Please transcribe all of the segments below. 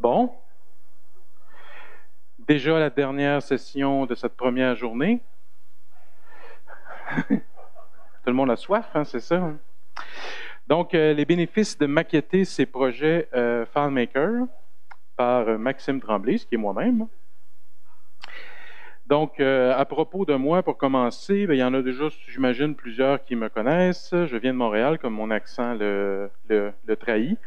Bon, déjà la dernière session de cette première journée. Tout le monde a soif, hein, c'est ça? Hein? Donc, les bénéfices de maqueter ces projets FileMaker par Maxime Tremblay, ce qui est moi-même. Donc, à propos de moi, pour commencer, bien, il y en a déjà, j'imagine, plusieurs qui me connaissent. Je viens de Montréal, comme mon accent le trahit.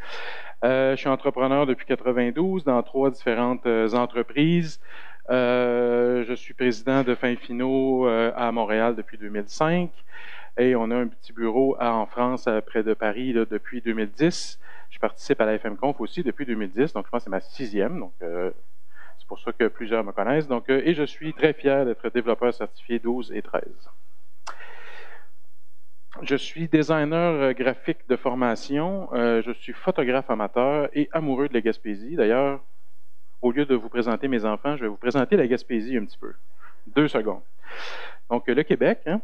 Je suis entrepreneur depuis 92 dans 3 différentes entreprises. Je suis président de Finfino à Montréal depuis 2005 et on a un petit bureau en France près de Paris là, depuis 2010. Je participe à la FMConf aussi depuis 2010, donc je pense que c'est ma 6e, donc c'est pour ça que plusieurs me connaissent. Donc, et je suis très fier d'être développeur certifié 12 et 13. Je suis designer graphique de formation, je suis photographe amateur et amoureux de la Gaspésie. D'ailleurs, au lieu de vous présenter mes enfants, je vais vous présenter la Gaspésie un petit peu. 2 secondes. Donc, le Québec, hein?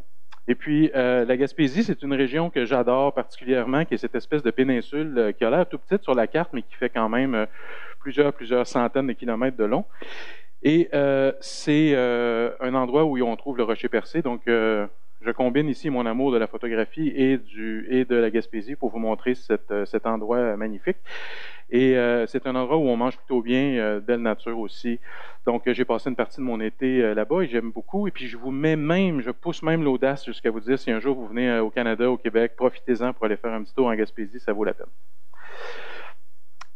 Et puis, la Gaspésie, c'est une région que j'adore particulièrement, qui est cette espèce de péninsule qui a l'air tout petite sur la carte, mais qui fait quand même plusieurs centaines de kilomètres de long. Et c'est un endroit où on trouve le Rocher Percé. Donc, je combine ici mon amour de la photographie et de la Gaspésie pour vous montrer cet endroit magnifique. Et c'est un endroit où on mange plutôt bien, belle nature aussi. Donc, j'ai passé une partie de mon été là-bas et j'aime beaucoup. Et puis, je pousse même l'audace jusqu'à vous dire, si un jour vous venez au Canada, au Québec, profitez-en pour aller faire un petit tour en Gaspésie, ça vaut la peine.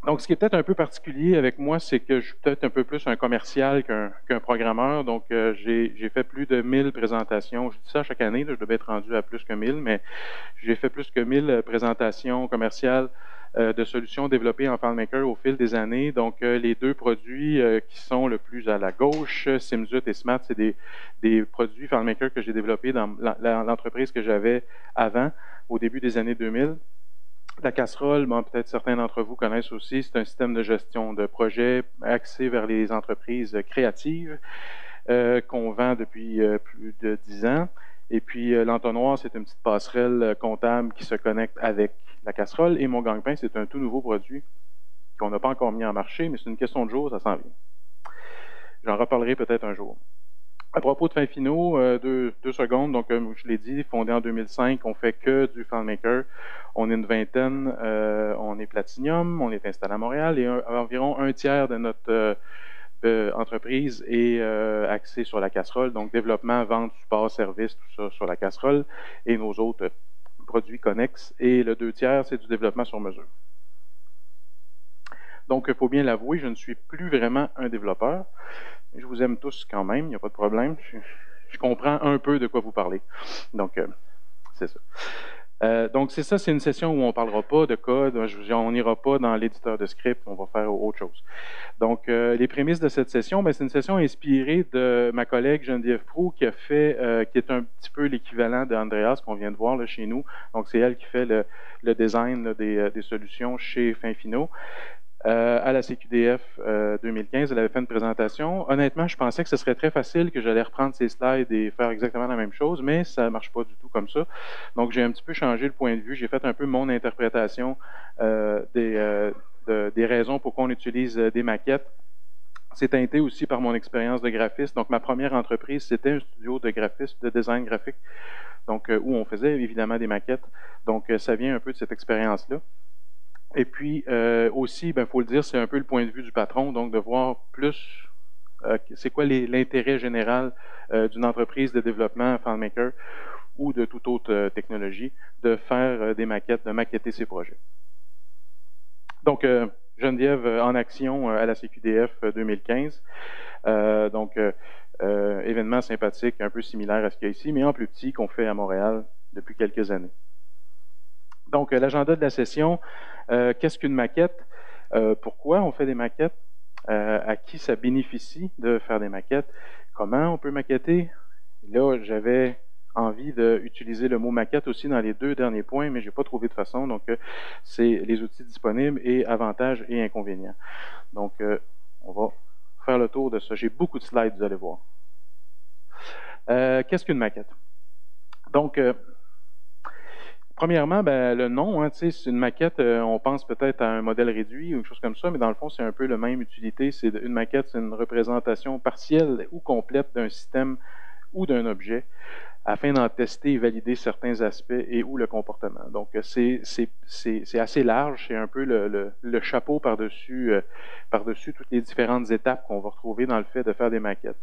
Donc, ce qui est peut-être un peu particulier avec moi, c'est que je suis peut-être un peu plus un commercial qu'un programmeur. Donc, j'ai fait plus de 1000 présentations. Je dis ça chaque année, là, je devais être rendu à plus que 1000, mais j'ai fait plus que 1000 présentations commerciales de solutions développées en FileMaker au fil des années. Donc, les 2 produits qui sont le plus à la gauche, SimZut et Smart, c'est des produits FileMaker que j'ai développés dans l'entreprise que j'avais avant, au début des années 2000. La casserole, bon, peut-être certains d'entre vous connaissent aussi, c'est un système de gestion de projet axé vers les entreprises créatives qu'on vend depuis plus de 10 ans. Et puis l'entonnoir, c'est une petite passerelle comptable qui se connecte avec la casserole. Et mon gagne-pain, c'est un tout nouveau produit qu'on n'a pas encore mis en marché, mais c'est une question de jour, ça s'en vient. J'en reparlerai peut-être un jour. À propos de Finfino, 2 secondes, donc je l'ai dit, fondé en 2005, on fait que du FileMaker. On est une vingtaine, on est Platinium, on est installé à Montréal et environ un tiers de notre entreprise est axée sur la casserole, donc développement, vente, support, service, tout ça sur la casserole et nos autres produits connexes. Et le 2 tiers, c'est du développement sur mesure. Donc, il faut bien l'avouer, je ne suis plus vraiment un développeur. Je vous aime tous quand même, il n'y a pas de problème. Je comprends un peu de quoi vous parlez. Donc, c'est ça. Donc, c'est ça, c'est une session où on ne parlera pas de code, on n'ira pas dans l'éditeur de script, on va faire autre chose. Donc, les prémices de cette session, c'est une session inspirée de ma collègue Geneviève Proulx qui a fait, qui est un petit peu l'équivalent d'Andreas qu'on vient de voir là, chez nous. Donc, c'est elle qui fait le design là, des solutions chez Finfino. À la CQDF 2015, elle avait fait une présentation. Honnêtement, je pensais que ce serait très facile, que j'allais reprendre ces slides et faire exactement la même chose, mais ça ne marche pas du tout comme ça. Donc, j'ai un petit peu changé le point de vue. J'ai fait un peu mon interprétation des raisons pourquoi on utilise des maquettes. C'est teinté aussi par mon expérience de graphiste. Donc, ma première entreprise, c'était un studio de graphisme, de design graphique, donc où on faisait évidemment des maquettes. Donc, ça vient un peu de cette expérience-là. Et puis aussi, il faut le dire, c'est un peu le point de vue du patron, donc de voir plus c'est quoi l'intérêt général d'une entreprise de développement FileMaker ou de toute autre technologie, de faire des maquettes, de maqueter ses projets. Donc, Geneviève en action à la CQDF 2015. Donc, événement sympathique, un peu similaire à ce qu'il y a ici, mais en plus petit qu'on fait à Montréal depuis quelques années. Donc, l'agenda de la session, qu'est-ce qu'une maquette? Pourquoi on fait des maquettes? À qui ça bénéficie de faire des maquettes? Comment on peut maqueter? Là, j'avais envie d'utiliser le mot maquette aussi dans les 2 derniers points, mais je n'ai pas trouvé de façon. Donc, c'est les outils disponibles et avantages et inconvénients. Donc, on va faire le tour de ça. J'ai beaucoup de slides, vous allez voir. Qu'est-ce qu'une maquette? Donc, Premièrement, ben, le nom, hein, c'est une maquette, on pense peut-être à un modèle réduit ou quelque chose comme ça, mais dans le fond, c'est un peu la même utilité. Une maquette, c'est une représentation partielle ou complète d'un système ou d'un objet afin d'en tester et valider certains aspects et ou le comportement. Donc, c'est assez large, c'est un peu le chapeau par-dessus par-dessus toutes les différentes étapes qu'on va retrouver dans le fait de faire des maquettes.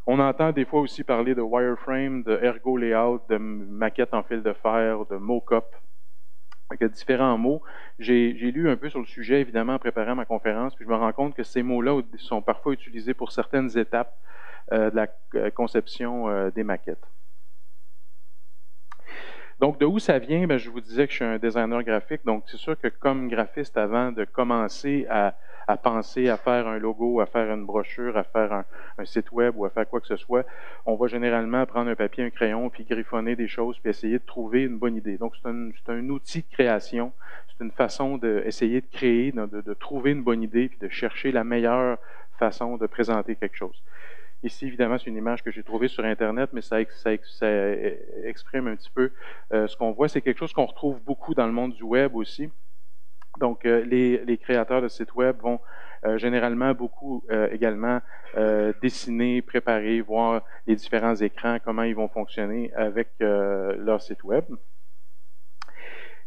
On entend des fois aussi parler de wireframe, de ergo layout, de maquette en fil de fer, de mock-up. Il y a différents mots. J'ai lu un peu sur le sujet, évidemment, en préparant ma conférence, puis je me rends compte que ces mots-là sont parfois utilisés pour certaines étapes de la conception des maquettes. Donc, de où ça vient? Bien, je vous disais que je suis un designer graphique, donc c'est sûr que comme graphiste, avant de commencer à penser à faire un logo, à faire une brochure, à faire un site web ou à faire quoi que ce soit, on va généralement prendre un papier, un crayon, puis griffonner des choses, puis essayer de trouver une bonne idée. Donc, c'est un outil de création, c'est une façon d'essayer de créer, de trouver une bonne idée, puis de chercher la meilleure façon de présenter quelque chose. Ici, évidemment, c'est une image que j'ai trouvée sur Internet, mais ça exprime un petit peu ce qu'on voit. C'est quelque chose qu'on retrouve beaucoup dans le monde du web aussi. Donc, les créateurs de sites web vont généralement beaucoup également dessiner, préparer, voir les différents écrans, comment ils vont fonctionner avec leur site web.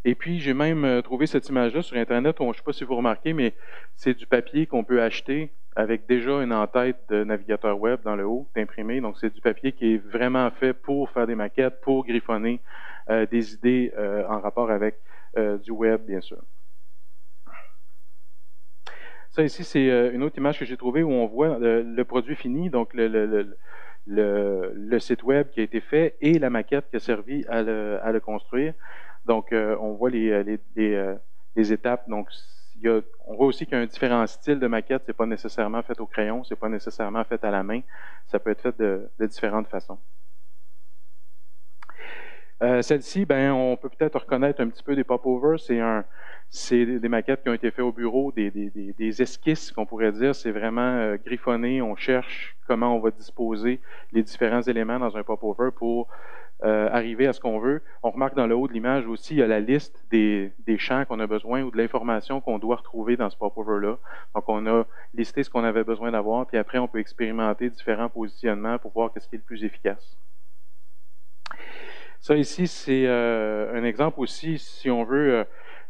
Et puis, j'ai même trouvé cette image-là sur Internet. Je ne sais pas si vous remarquez, mais c'est du papier qu'on peut acheter avec déjà une en-tête de navigateur web dans le haut, d'imprimé. Donc, c'est du papier qui est vraiment fait pour faire des maquettes, pour griffonner des idées en rapport avec du web, bien sûr. Ça ici, c'est une autre image que j'ai trouvée où on voit le produit fini, donc le site web qui a été fait et la maquette qui a servi à le construire. Donc, on voit les étapes. Donc, on voit aussi qu'il y a un différent style de maquette. C'est pas nécessairement fait au crayon, c'est pas nécessairement fait à la main. Ça peut être fait de différentes façons. Celle-ci, ben, on peut peut-être reconnaître un petit peu des pop-overs. C'est des maquettes qui ont été faites au bureau, des esquisses qu'on pourrait dire. C'est vraiment griffonné. On cherche comment on va disposer les différents éléments dans un pop-over pour arriver à ce qu'on veut. On remarque dans le haut de l'image aussi, il y a la liste des champs qu'on a besoin ou de l'information qu'on doit retrouver dans ce pop-over-là. Donc, on a listé ce qu'on avait besoin d'avoir, puis après, on peut expérimenter différents positionnements pour voir qu'est-ce qui est le plus efficace. Ça ici, c'est un exemple aussi, si on veut,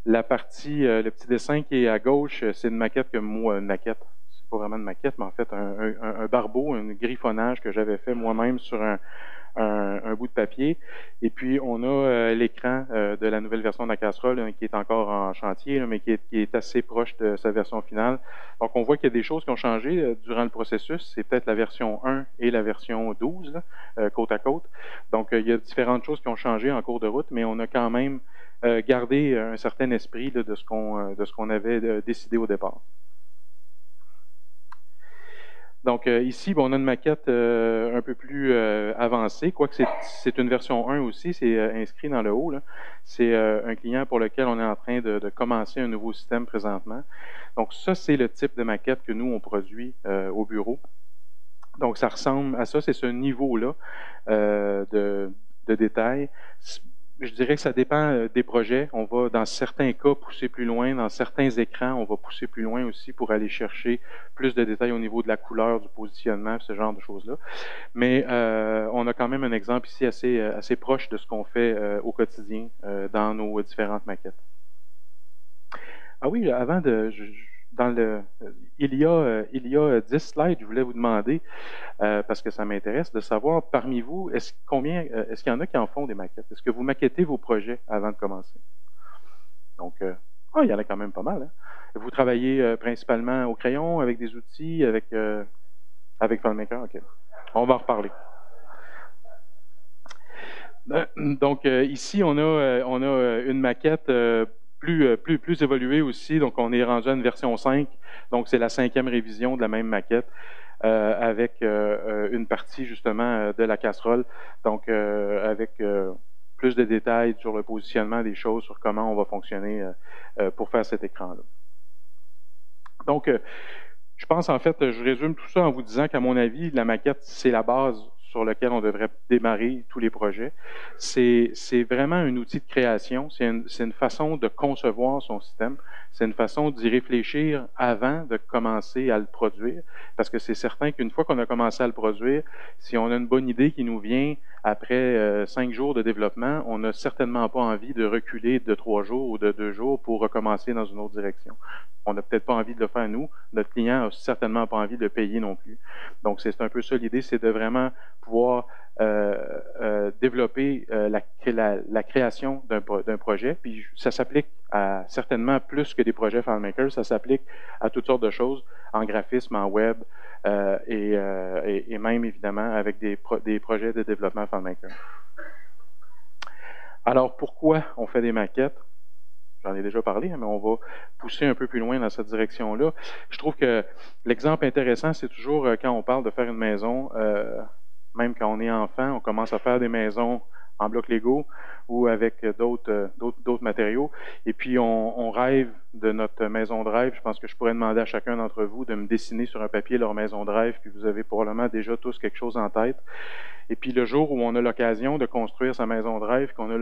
la partie, le petit dessin qui est à gauche, c'est une maquette que moi, une maquette, c'est pas vraiment une maquette, mais en fait un barbeau, un griffonnage que j'avais fait moi-même sur un bout de papier. Et puis, on a l'écran de la nouvelle version de la casserole qui est encore en chantier, mais qui est assez proche de sa version finale. Donc, on voit qu'il y a des choses qui ont changé durant le processus. C'est peut-être la version 1 et la version 12, là, côte à côte. Donc, il y a différentes choses qui ont changé en cours de route, mais on a quand même gardé un certain esprit là, de ce qu'on avait décidé au départ. Donc ici, bon, on a une maquette un peu plus avancée, quoique c'est une version 1 aussi, c'est inscrit dans le haut. C'est un client pour lequel on est en train de commencer un nouveau système présentement. Donc ça, c'est le type de maquette que nous, on produit au bureau. Donc ça ressemble à ça, c'est ce niveau-là de détail. Je dirais que ça dépend des projets. On va, dans certains cas, pousser plus loin. Dans certains écrans, on va pousser plus loin aussi pour aller chercher plus de détails au niveau de la couleur, du positionnement, ce genre de choses-là. Mais on a quand même un exemple ici assez proche de ce qu'on fait au quotidien dans nos différentes maquettes. Ah oui, avant de... il y a 10 slides, je voulais vous demander, parce que ça m'intéresse, de savoir parmi vous, est-ce qu'il y en a qui en font des maquettes? Est-ce que vous maquettez vos projets avant de commencer? Donc, il y en a quand même pas mal. Hein? Vous travaillez principalement au crayon, avec des outils, avec FileMaker? OK. On va en reparler. Donc, ici, on a une maquette plus évoluée aussi. Donc, on est rendu à une version 5. Donc, c'est la 5e révision de la même maquette avec une partie, justement, de la casserole. Donc, avec plus de détails sur le positionnement des choses, sur comment on va fonctionner pour faire cet écran-là. Donc, je pense, en fait, je résume tout ça en vous disant qu'à mon avis, la maquette, c'est la base sur lequel on devrait démarrer tous les projets. C'est vraiment un outil de création, c'est une façon de concevoir son système, c'est une façon d'y réfléchir avant de commencer à le produire, parce que c'est certain qu'une fois qu'on a commencé à le produire, si on a une bonne idée qui nous vient après 5 jours de développement, on n'a certainement pas envie de reculer de 3 jours ou de 2 jours pour recommencer dans une autre direction. On n'a peut-être pas envie de le faire nous, notre client n'a certainement pas envie de le payer non plus. Donc, c'est un peu ça l'idée, c'est de vraiment pouvoir développer la création d'un projet. Puis, ça s'applique à certainement plus que des projets FileMaker, ça s'applique à toutes sortes de choses, en graphisme, en web, et même évidemment avec des projets de développement FileMaker. Alors, pourquoi on fait des maquettes? J'en ai déjà parlé, mais on va pousser un peu plus loin dans cette direction-là. Je trouve que l'exemple intéressant, c'est toujours quand on parle de faire une maison, même quand on est enfant, on commence à faire des maisons en bloc Lego ou avec d'autres matériaux. Et puis, on rêve de notre maison de rêve. Je pense que je pourrais demander à chacun d'entre vous de me dessiner sur un papier leur maison de rêve, puis vous avez probablement déjà tous quelque chose en tête. Et puis, le jour où on a l'occasion de construire sa maison de rêve, qu'on a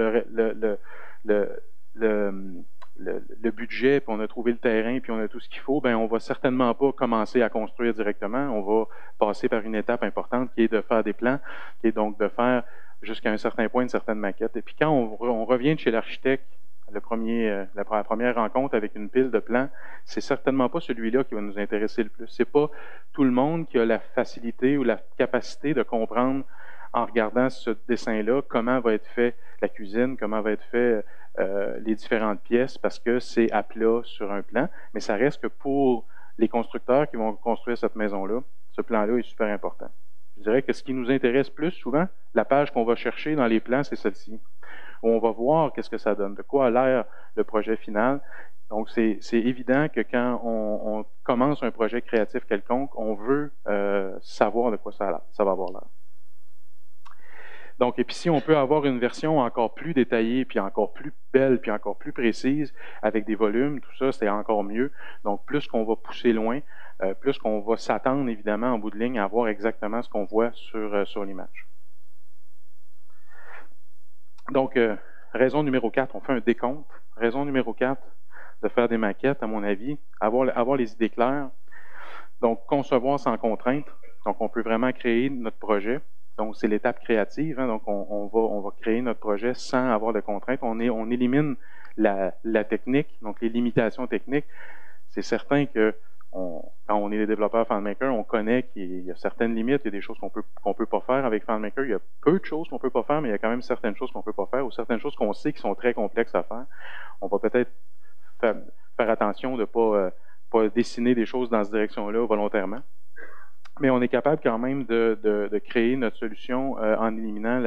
le budget, puis on a trouvé le terrain, puis on a tout ce qu'il faut, ben on va certainement pas commencer à construire directement. On va passer par une étape importante qui est de faire des plans, qui est donc de faire jusqu'à un certain point une certaine maquette. Et puis quand on revient de chez l'architecte, la première rencontre avec une pile de plans, c'est certainement pas celui-là qui va nous intéresser le plus. C'est pas tout le monde qui a la facilité ou la capacité de comprendre en regardant ce dessin-là comment va être fait la cuisine, comment va être fait les différentes pièces, parce que c'est à plat sur un plan. Mais ça reste que pour les constructeurs qui vont construire cette maison-là, ce plan-là est super important. Je dirais que ce qui nous intéresse plus souvent, la page qu'on va chercher dans les plans, c'est celle-ci, où on va voir qu'est-ce que ça donne, de quoi a l'air le projet final. Donc, c'est évident que quand on commence un projet créatif quelconque, on veut savoir de quoi ça va avoir l'air. Donc, et puis si on peut avoir une version encore plus détaillée, puis encore plus belle, puis encore plus précise, avec des volumes, tout ça, c'est encore mieux. Donc, plus qu'on va pousser loin, plus qu'on va s'attendre, évidemment, en bout de ligne, à voir exactement ce qu'on voit sur l'image. Donc, raison numéro 4, on fait un décompte. Raison numéro 4, de faire des maquettes, à mon avis, avoir les idées claires. Donc, concevoir sans contrainte. Donc, on peut vraiment créer notre projet. Donc, c'est l'étape créative. Hein? Donc, on va créer notre projet sans avoir de contraintes. On élimine la technique, donc les limitations techniques. C'est certain que quand on est des développeurs FileMaker, on connaît qu'il y a certaines limites, il y a des choses qu'on peut pas faire avec FileMaker. Il y a peu de choses qu'on peut pas faire, mais il y a quand même certaines choses qu'on peut pas faire ou certaines choses qu'on sait qui sont très complexes à faire. On va peut-être faire attention de pas dessiner des choses dans cette direction-là volontairement. Mais on est capable quand même de créer notre solution en éliminant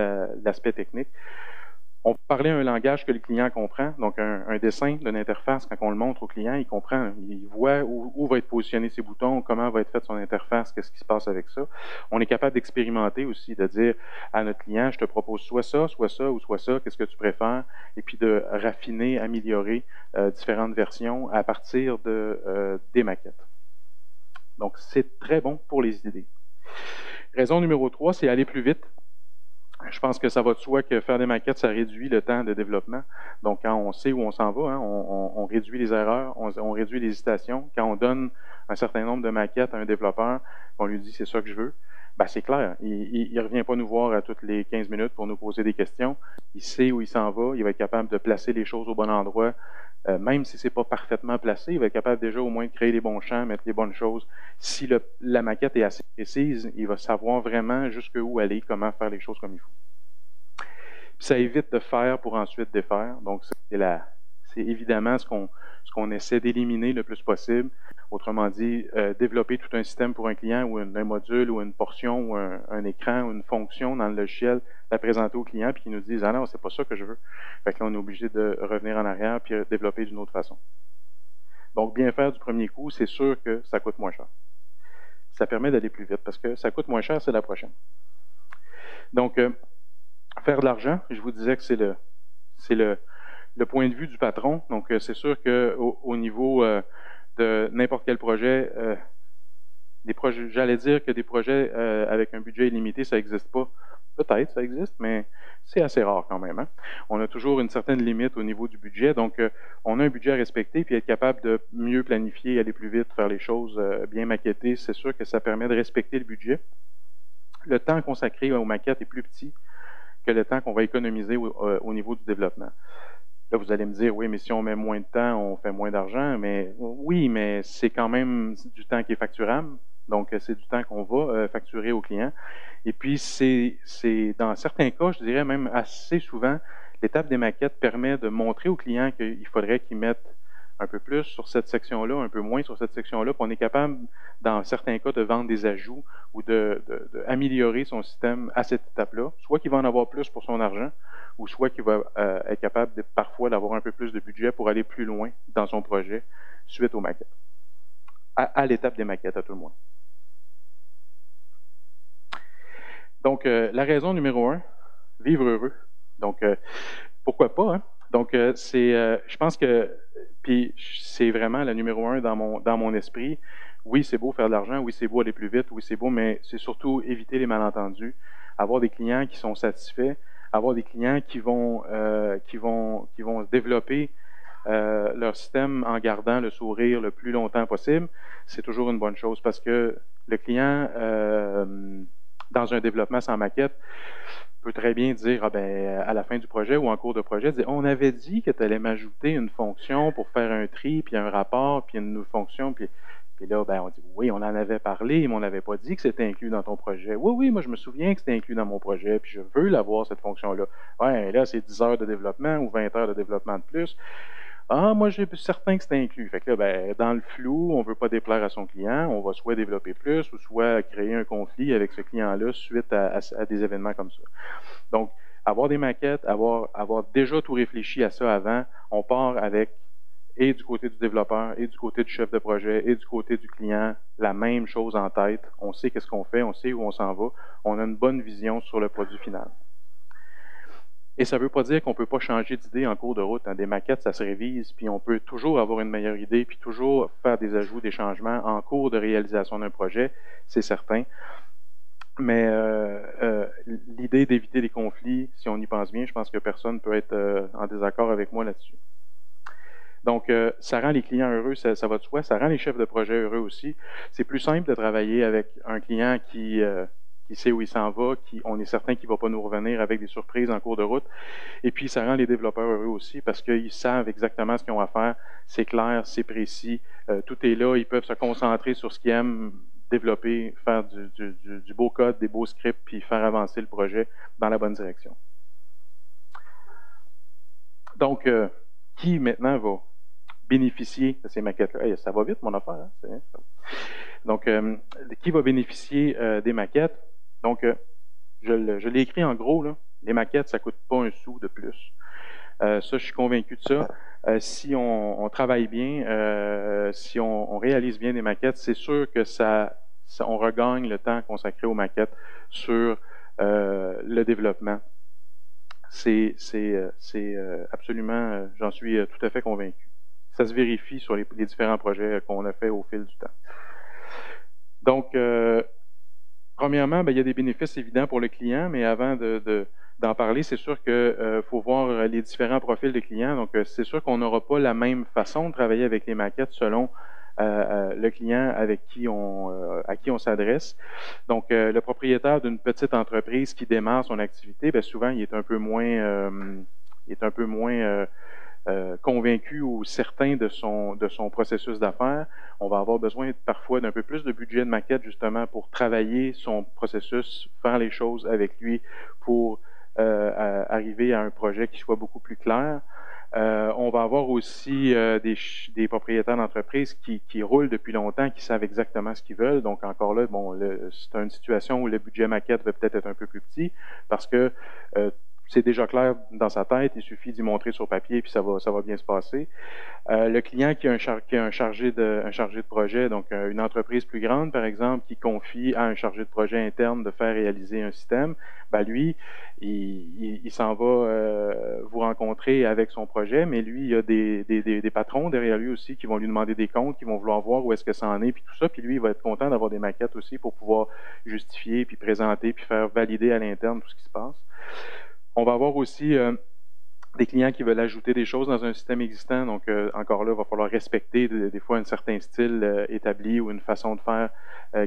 l'aspect technique. On parlait un langage que le client comprend, donc un dessin d'une interface, quand on le montre au client, il comprend, il voit où va être positionné ses boutons, comment va être faite son interface, qu'est-ce qui se passe avec ça. On est capable d'expérimenter aussi, de dire à notre client, je te propose soit ça ou soit ça, qu'est-ce que tu préfères, et puis de raffiner, améliorer différentes versions à partir des maquettes. Donc, c'est très bon pour les idées. Raison numéro 3, c'est aller plus vite. Je pense que ça va de soi que faire des maquettes, ça réduit le temps de développement. Donc, quand on sait où on s'en va, hein, on réduit les erreurs, on réduit les hésitations. Quand on donne un certain nombre de maquettes à un développeur, on lui dit « c'est ça que je veux », ben, c'est clair. Il ne revient pas nous voir à toutes les 15 minutes pour nous poser des questions. Il sait où il s'en va, il va être capable de placer les choses au bon endroit. Même si ce n'est pas parfaitement placé, il va être capable déjà au moins de créer les bons champs, mettre les bonnes choses. Si la maquette est assez précise, il va savoir vraiment jusqu'où aller, comment faire les choses comme il faut. Puis ça évite de faire pour ensuite défaire. Donc, c'est évidemment ce qu'on essaie d'éliminer le plus possible. Autrement dit, développer tout un système pour un client ou un module ou une portion ou un écran ou une fonction dans le logiciel, la présenter au client puis qu'ils nous disent « Ah non, c'est pas ça que je veux ». Fait que là, on est obligé de revenir en arrière puis développer d'une autre façon. Donc, bien faire du premier coup, c'est sûr que ça coûte moins cher. Ça permet d'aller plus vite parce que ça coûte moins cher, c'est la prochaine. Donc, faire de l'argent, je vous disais que c'est le point de vue du patron. Donc, c'est sûr qu'au niveau de n'importe quel projet, Des projets, j'allais dire que des projets avec un budget illimité, ça n'existe pas. Peut-être, ça existe, mais c'est assez rare quand même, hein. On a toujours une certaine limite au niveau du budget, donc on a un budget à respecter, puis être capable de mieux planifier, aller plus vite, faire les choses bien maquettées, c'est sûr que ça permet de respecter le budget. Le temps consacré aux maquettes est plus petit que le temps qu'on va économiser au niveau du développement. Là, vous allez me dire, oui, mais si on met moins de temps, on fait moins d'argent. Mais oui, mais c'est quand même du temps qui est facturable. Donc, c'est du temps qu'on va facturer au client. Et puis, c'est dans certains cas, je dirais même assez souvent, l'étape des maquettes permet de montrer au client qu'il faudrait qu'il mette un peu plus sur cette section-là, un peu moins sur cette section-là, puis on est capable, dans certains cas, de vendre des ajouts ou d'améliorer son système à cette étape-là, soit qu'il va en avoir plus pour son argent, ou soit qu'il va être capable parfois d'avoir un peu plus de budget pour aller plus loin dans son projet suite aux maquettes, à l'étape des maquettes, à tout le moins. Donc, la raison numéro 1, vivre heureux. Donc, pourquoi pas, hein? Donc, je pense que, puis c'est vraiment la numéro 1 dans mon esprit. Oui, c'est beau faire de l'argent, oui, c'est beau aller plus vite, oui, c'est beau, mais c'est surtout éviter les malentendus, avoir des clients qui sont satisfaits, avoir des clients qui vont développer leur système en gardant le sourire le plus longtemps possible. C'est toujours une bonne chose parce que le client, dans un développement sans maquette, peut très bien dire ah ben, à la fin du projet ou en cours de projet, dire, on avait dit que tu allais m'ajouter une fonction pour faire un tri, puis un rapport, puis une fonction, puis là, ben, on dit oui, on en avait parlé, mais on n'avait pas dit que c'était inclus dans ton projet. Oui, oui, moi je me souviens que c'était inclus dans mon projet, puis je veux l'avoir, cette fonction-là. Ouais, là, c'est 10 heures de développement ou 20 heures de développement de plus. Ah, moi, j'ai certain que c'est inclus. Fait que là, ben, dans le flou, on ne veut pas déplaire à son client. On va soit développer plus ou soit créer un conflit avec ce client-là suite à des événements comme ça. Donc, avoir des maquettes, avoir déjà tout réfléchi à ça avant, on part avec, et du côté du développeur, et du côté du chef de projet, et du côté du client, la même chose en tête. On sait qu'est-ce qu'on fait, on sait où on s'en va. On a une bonne vision sur le produit final. Et ça ne veut pas dire qu'on ne peut pas changer d'idée en cours de route. Des maquettes, ça se révise, puis on peut toujours avoir une meilleure idée, puis toujours faire des ajouts, des changements en cours de réalisation d'un projet, c'est certain. Mais l'idée d'éviter des conflits, si on y pense bien, je pense que personne ne peut être en désaccord avec moi là-dessus. Donc, ça rend les clients heureux, ça va de soi, ça rend les chefs de projet heureux aussi. C'est plus simple de travailler avec un client qui sait où il s'en va, on est certain qu'il ne va pas nous revenir avec des surprises en cours de route. Et puis, ça rend les développeurs heureux aussi parce qu'ils savent exactement ce qu'ils ont à faire. C'est clair, c'est précis, tout est là. Ils peuvent se concentrer sur ce qu'ils aiment, développer, faire du beau code, des beaux scripts, puis faire avancer le projet dans la bonne direction. Donc, qui maintenant va bénéficier de ces maquettes-là? Hey, ça va vite, mon affaire. Hein? Donc, qui va bénéficier des maquettes? Donc, je l'ai écrit en gros, là. Les maquettes, ça ne coûte pas un sou de plus. Ça, je suis convaincu de ça. Si on travaille bien, si on réalise bien des maquettes, c'est sûr que on regagne le temps consacré aux maquettes sur le développement. C'est absolument, j'en suis tout à fait convaincu. Ça se vérifie sur les différents projets qu'on a fait au fil du temps. Donc, premièrement, ben, il y a des bénéfices évidents pour le client, mais avant d'en parler, c'est sûr qu'il faut voir les différents profils de clients. Donc, c'est sûr qu'on n'aura pas la même façon de travailler avec les maquettes selon le client à qui on s'adresse. Donc, le propriétaire d'une petite entreprise qui démarre son activité, bien souvent, il est un peu moins, convaincu ou certain de son processus d'affaires. On va avoir besoin parfois d'un peu plus de budget de maquette justement pour travailler son processus, faire les choses avec lui pour arriver à un projet qui soit beaucoup plus clair. On va avoir aussi des propriétaires d'entreprises qui roulent depuis longtemps, qui savent exactement ce qu'ils veulent. Donc encore là, bon, c'est une situation où le budget maquette va peut-être être un peu plus petit parce que c'est déjà clair dans sa tête, il suffit d'y montrer sur papier, puis ça va bien se passer. Le client qui a un chargé de projet, donc une entreprise plus grande, par exemple, qui confie à un chargé de projet interne de faire réaliser un système, ben lui, il s'en va vous rencontrer avec son projet, mais lui, il y a des patrons derrière lui aussi qui vont lui demander des comptes, qui vont vouloir voir où est-ce que ça en est, puis tout ça, puis lui, il va être content d'avoir des maquettes aussi pour pouvoir justifier, puis présenter, puis faire valider à l'interne tout ce qui se passe. On va avoir aussi des clients qui veulent ajouter des choses dans un système existant. Donc, encore là, il va falloir respecter des fois un certain style établi ou une façon de faire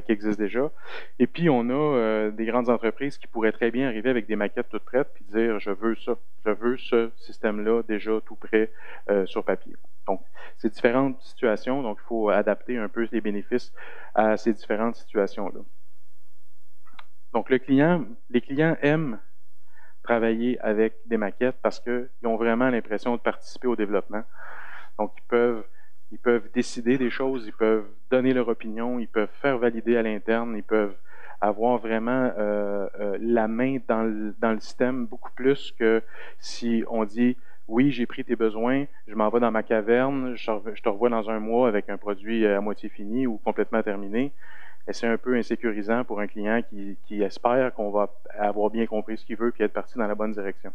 qui existe déjà. Et puis, on a des grandes entreprises qui pourraient très bien arriver avec des maquettes toutes prêtes puis dire, je veux ça, je veux ce système-là déjà tout prêt sur papier. Donc, c'est différentes situations. Donc, il faut adapter un peu les bénéfices à ces différentes situations-là. Donc, les clients aiment travailler avec des maquettes parce qu'ils ont vraiment l'impression de participer au développement. Donc, ils peuvent décider des choses, ils peuvent donner leur opinion, ils peuvent faire valider à l'interne, ils peuvent avoir vraiment la main dans le système beaucoup plus que si on dit « Oui, j'ai pris tes besoins, je m'en vais dans ma caverne, je te revois dans un mois avec un produit à moitié fini ou complètement terminé. » Et c'est un peu insécurisant pour un client qui espère qu'on va avoir bien compris ce qu'il veut et être parti dans la bonne direction.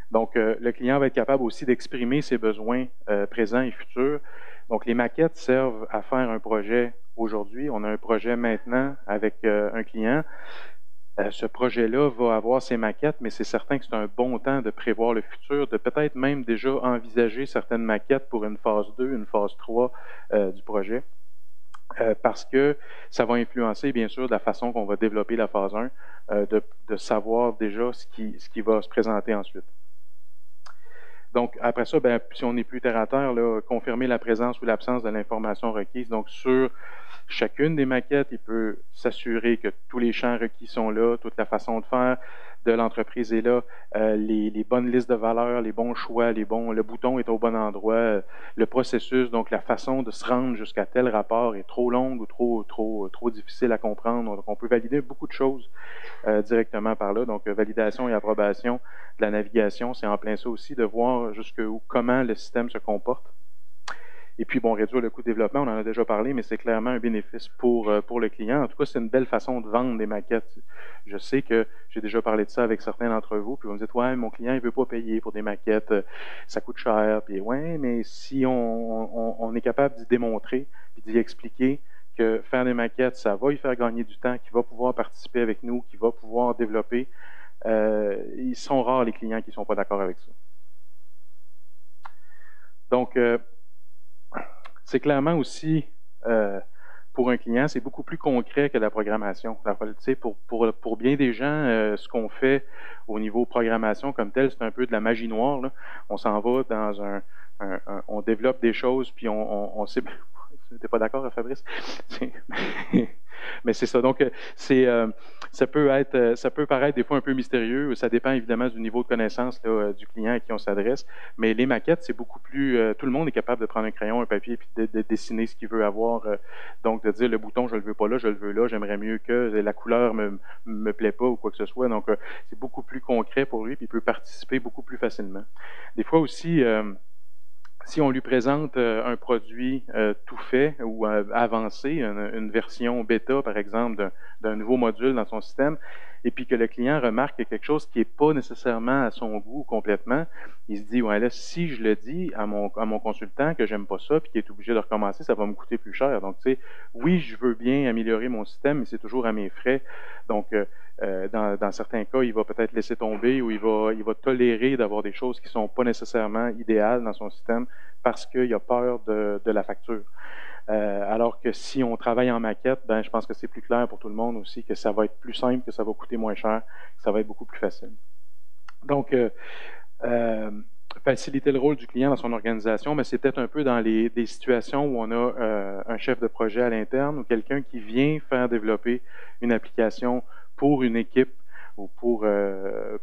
Donc, le client va être capable aussi d'exprimer ses besoins présents et futurs. Donc, les maquettes servent à faire un projet aujourd'hui. On a un projet maintenant avec un client. Ce projet-là va avoir ses maquettes, mais c'est certain que c'est un bon temps de prévoir le futur, de peut-être même déjà envisager certaines maquettes pour une phase 2, une phase 3 du projet. Parce que ça va influencer, bien sûr, de la façon qu'on va développer la phase 1, de savoir déjà ce qui va se présenter ensuite. Donc, après ça, ben, si on est plus terre à terre, là, confirmer la présence ou l'absence de l'information requise. Donc, sur chacune des maquettes, il peut s'assurer que tous les champs requis sont là, toute la façon de faire de l'entreprise est là, les bonnes listes de valeurs, les bons choix, le bouton est au bon endroit, le processus, donc la façon de se rendre jusqu'à tel rapport est trop longue ou trop difficile à comprendre. Donc, on peut valider beaucoup de choses directement par là. Donc, validation et approbation de la navigation, c'est en plein ça aussi, de voir jusqu'où, comment le système se comporte. Et puis, bon, réduire le coût de développement, on en a déjà parlé, mais c'est clairement un bénéfice pour le client. En tout cas, c'est une belle façon de vendre des maquettes. Je sais que j'ai déjà parlé de ça avec certains d'entre vous, puis vous me dites, ouais, mon client, il veut pas payer pour des maquettes, ça coûte cher. Puis, ouais, mais si on est capable d'y démontrer, puis d'y expliquer que faire des maquettes, ça va lui faire gagner du temps, qu'il va pouvoir participer avec nous, qu'il va pouvoir développer, ils sont rares les clients qui ne sont pas d'accord avec ça. Donc, c'est clairement aussi, pour un client, c'est beaucoup plus concret que la programmation. Pour bien des gens, ce qu'on fait au niveau programmation comme tel, c'est un peu de la magie noire, là. On s'en va dans on développe des choses, puis on sait... T'es pas d'accord, Fabrice? Mais c'est ça. Donc, ça peut paraître des fois un peu mystérieux. Ça dépend évidemment du niveau de connaissance là, du client à qui on s'adresse. Mais les maquettes, c'est beaucoup plus... tout le monde est capable de prendre un crayon, un papier, puis de dessiner ce qu'il veut avoir. Donc, de dire le bouton, je le veux pas là, je le veux là, j'aimerais mieux que la couleur me plaît pas ou quoi que ce soit. Donc, c'est beaucoup plus concret pour lui, puis il peut participer beaucoup plus facilement. Des fois aussi... si on lui présente un produit tout fait ou avancé, une version bêta, par exemple, d'un nouveau module dans son système, et puis que le client remarque quelque chose qui n'est pas nécessairement à son goût complètement, il se dit, ouais, là, si je le dis à mon consultant que j'aime pas ça, puis qu'il est obligé de recommencer, ça va me coûter plus cher. Donc, tu sais, oui, je veux bien améliorer mon système, mais c'est toujours à mes frais. Donc, dans certains cas, il va peut-être laisser tomber ou il va tolérer d'avoir des choses qui ne sont pas nécessairement idéales dans son système parce qu'il a peur de la facture. Alors que si on travaille en maquette, ben, je pense que c'est plus clair pour tout le monde aussi que ça va être plus simple, que ça va coûter moins cher, que ça va être beaucoup plus facile. Donc, faciliter le rôle du client dans son organisation, mais c'est peut-être un peu dans des situations où on a un chef de projet à l'interne ou quelqu'un qui vient faire développer une application pour une équipe ou pour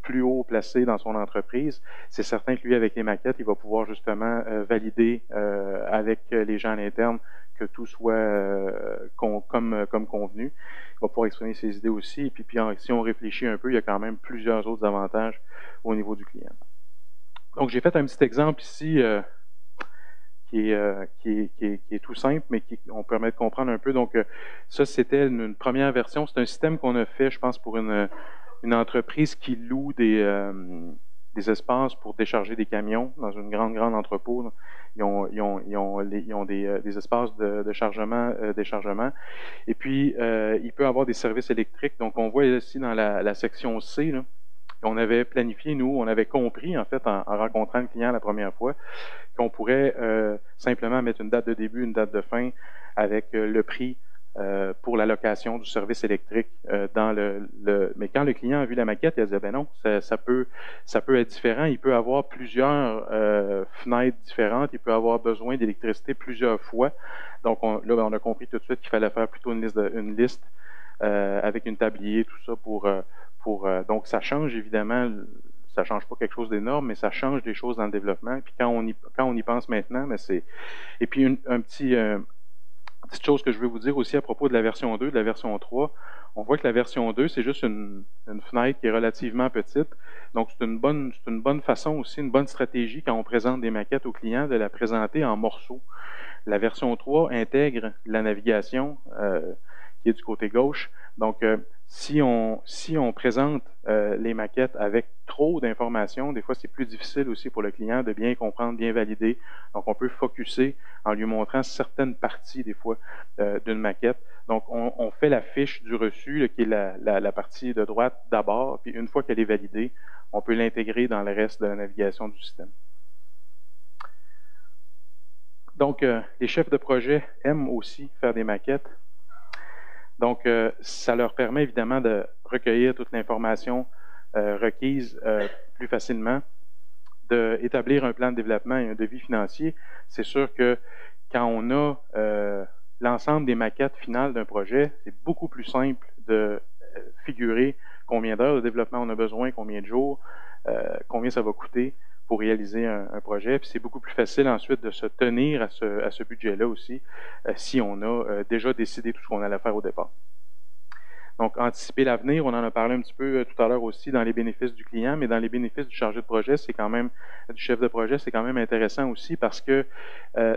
plus haut placé dans son entreprise, c'est certain que lui, avec les maquettes, il va pouvoir justement valider avec les gens à l'interne que tout soit comme convenu. Il va pouvoir exprimer ses idées aussi. Et puis si on réfléchit un peu, il y a quand même plusieurs autres avantages au niveau du client. Donc, j'ai fait un petit exemple ici qui est tout simple, mais qui on permet de comprendre un peu. Donc, ça, c'était une première version. C'est un système qu'on a fait, je pense, pour une entreprise qui loue des espaces pour décharger des camions dans une grande entrepôt. Là. Ils ont des espaces de chargement, déchargement. Et puis, il peut avoir des services électriques. Donc, on voit ici dans la section C, là, on avait planifié, nous, on avait compris, en fait, en rencontrant le client la première fois, qu'on pourrait simplement mettre une date de début, une date de fin avec le prix pour la location du service électrique dans Mais quand le client a vu la maquette, il a dit ben non, ça peut être différent. Il peut avoir plusieurs fenêtres différentes. Il peut avoir besoin d'électricité plusieurs fois. Donc là, on a compris tout de suite qu'il fallait faire plutôt une liste avec une tablier, tout ça donc ça change évidemment. Ça ne change pas quelque chose d'énorme, mais ça change des choses dans le développement. Puis quand on y pense maintenant, mais c'est. Et puis petite chose que je veux vous dire aussi à propos de la version 2, de la version 3, on voit que la version 2, c'est juste une fenêtre qui est relativement petite. Donc, c'est une bonne façon aussi, une bonne stratégie quand on présente des maquettes aux clients, de la présenter en morceaux. La version 3 intègre la navigation qui est du côté gauche. Donc, si on présente les maquettes avec trop d'informations, des fois c'est plus difficile aussi pour le client de bien comprendre, bien valider. Donc on peut focusser en lui montrant certaines parties des fois d'une maquette. Donc on fait la fiche du reçu, là, qui est la partie de droite d'abord, puis une fois qu'elle est validée, on peut l'intégrer dans le reste de la navigation du système. Donc les chefs de projet aiment aussi faire des maquettes. Donc, ça leur permet évidemment de recueillir toute l'information requise plus facilement, d'établir un plan de développement et un devis financier. C'est sûr que quand on a l'ensemble des maquettes finales d'un projet, c'est beaucoup plus simple de figurer combien d'heures de développement on a besoin, combien de jours, combien ça va coûter pour réaliser un projet. Puis c'est beaucoup plus facile ensuite de se tenir à ce budget-là aussi, si on a déjà décidé tout ce qu'on allait faire au départ. Donc, anticiper l'avenir, on en a parlé un petit peu tout à l'heure aussi dans les bénéfices du client, mais dans les bénéfices du chargé de projet, c'est quand même, du chef de projet, c'est quand même intéressant aussi parce que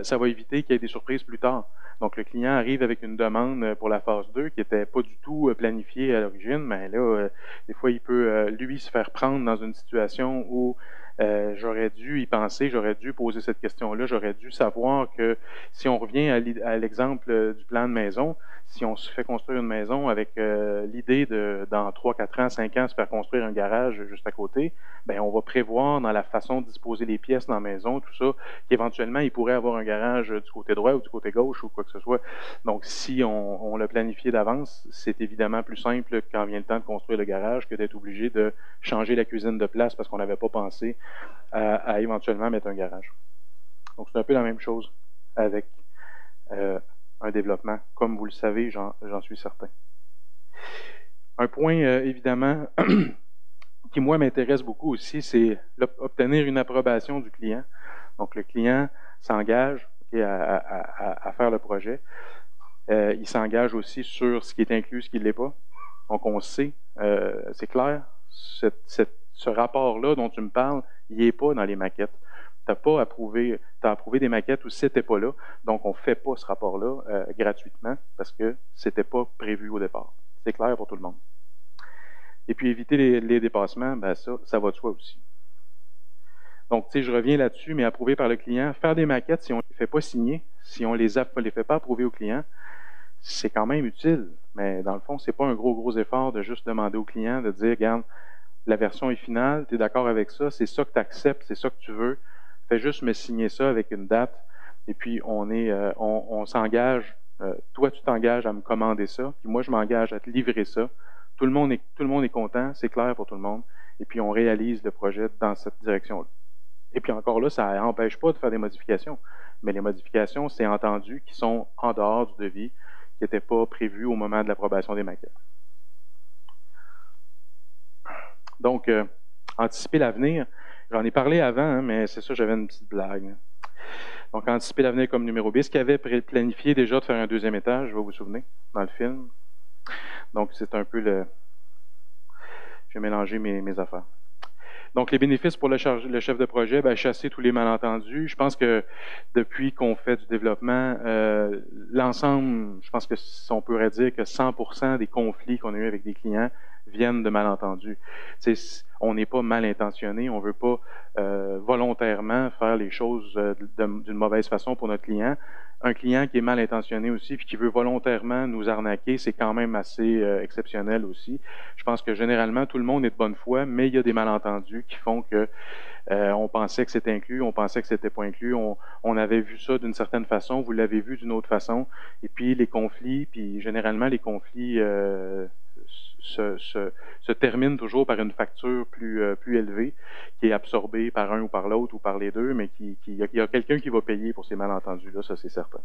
ça va éviter qu'il y ait des surprises plus tard. Donc, le client arrive avec une demande pour la phase 2 qui n'était pas du tout planifiée à l'origine, mais là, des fois, il peut, lui, se faire prendre dans une situation où j'aurais dû y penser, j'aurais dû poser cette question-là, j'aurais dû savoir que si on revient à l'exemple du plan de maison, si on se fait construire une maison avec l'idée de, dans 3, 4 ans, 5 ans, se faire construire un garage juste à côté, bien, on va prévoir dans la façon de disposer les pièces dans la maison, tout ça, qu'éventuellement, il pourrait avoir un garage du côté droit ou du côté gauche ou quoi que ce soit. Donc, si on l'a planifié d'avance, c'est évidemment plus simple quand vient le temps de construire le garage que d'être obligé de changer la cuisine de place parce qu'on n'avait pas pensé à éventuellement mettre un garage. Donc, c'est un peu la même chose avec un développement, comme vous le savez, j'en suis certain. Un point, évidemment, qui, moi, m'intéresse beaucoup aussi, c'est obtenir une approbation du client. Donc, le client s'engage à faire le projet. Il s'engage aussi sur ce qui est inclus, ce qui ne l'est pas. Donc, on sait, c'est clair, ce rapport-là dont tu me parles, il n'est pas dans les maquettes. Tu n'as approuvé des maquettes où c'était pas là. Donc, on ne fait pas ce rapport-là gratuitement parce que c'était pas prévu au départ. C'est clair pour tout le monde. Et puis, éviter les dépassements, ben ça va de soi aussi. Donc, tu sais, je reviens là-dessus, mais approuvé par le client. Faire des maquettes, si on ne les fait pas signer, si on les fait pas approuver au client, c'est quand même utile. Mais dans le fond, c'est pas un gros effort de juste demander au client de dire, regarde, la version est finale, tu es d'accord avec ça, c'est ça que tu acceptes, c'est ça que tu veux. Fais juste me signer ça avec une date, et puis on s'engage. Toi, tu t'engages à me commander ça, puis moi, je m'engage à te livrer ça. Tout le monde est content, c'est clair pour tout le monde, et puis on réalise le projet dans cette direction-là. Et puis encore là, ça n'empêche pas de faire des modifications, mais les modifications, c'est entendu, qui sont en dehors du devis, qui n'étaient pas prévues au moment de l'approbation des maquettes. Donc, anticiper l'avenir, j'en ai parlé avant, hein, mais c'est ça, j'avais une petite blague, hein. Donc, anticiper l'avenir comme numéro B. Ce qu'il avait planifié déjà de faire un deuxième étage, je vais vous souvenir, dans le film. Donc, c'est un peu le... J'ai mélangé mes affaires. Donc, les bénéfices pour le chef de projet, ben, chasser tous les malentendus. Je pense que depuis qu'on fait du développement, l'ensemble, je pense que on pourrait dire que 100% des conflits qu'on a eu avec des clients viennent de malentendus. On n'est pas mal intentionné, on ne veut pas volontairement faire les choses d'une mauvaise façon pour notre client. Un client qui est mal intentionné aussi, puis qui veut volontairement nous arnaquer, c'est quand même assez exceptionnel aussi. Je pense que généralement, tout le monde est de bonne foi, mais il y a des malentendus qui font que on pensait que c'était inclus, on pensait que c'était pas inclus, on avait vu ça d'une certaine façon, vous l'avez vu d'une autre façon, et puis les conflits, puis généralement les conflits se terminent toujours par une facture plus élevée, qui est absorbée par un ou par l'autre ou par les deux, mais il y a quelqu'un qui va payer pour ces malentendus-là, ça c'est certain.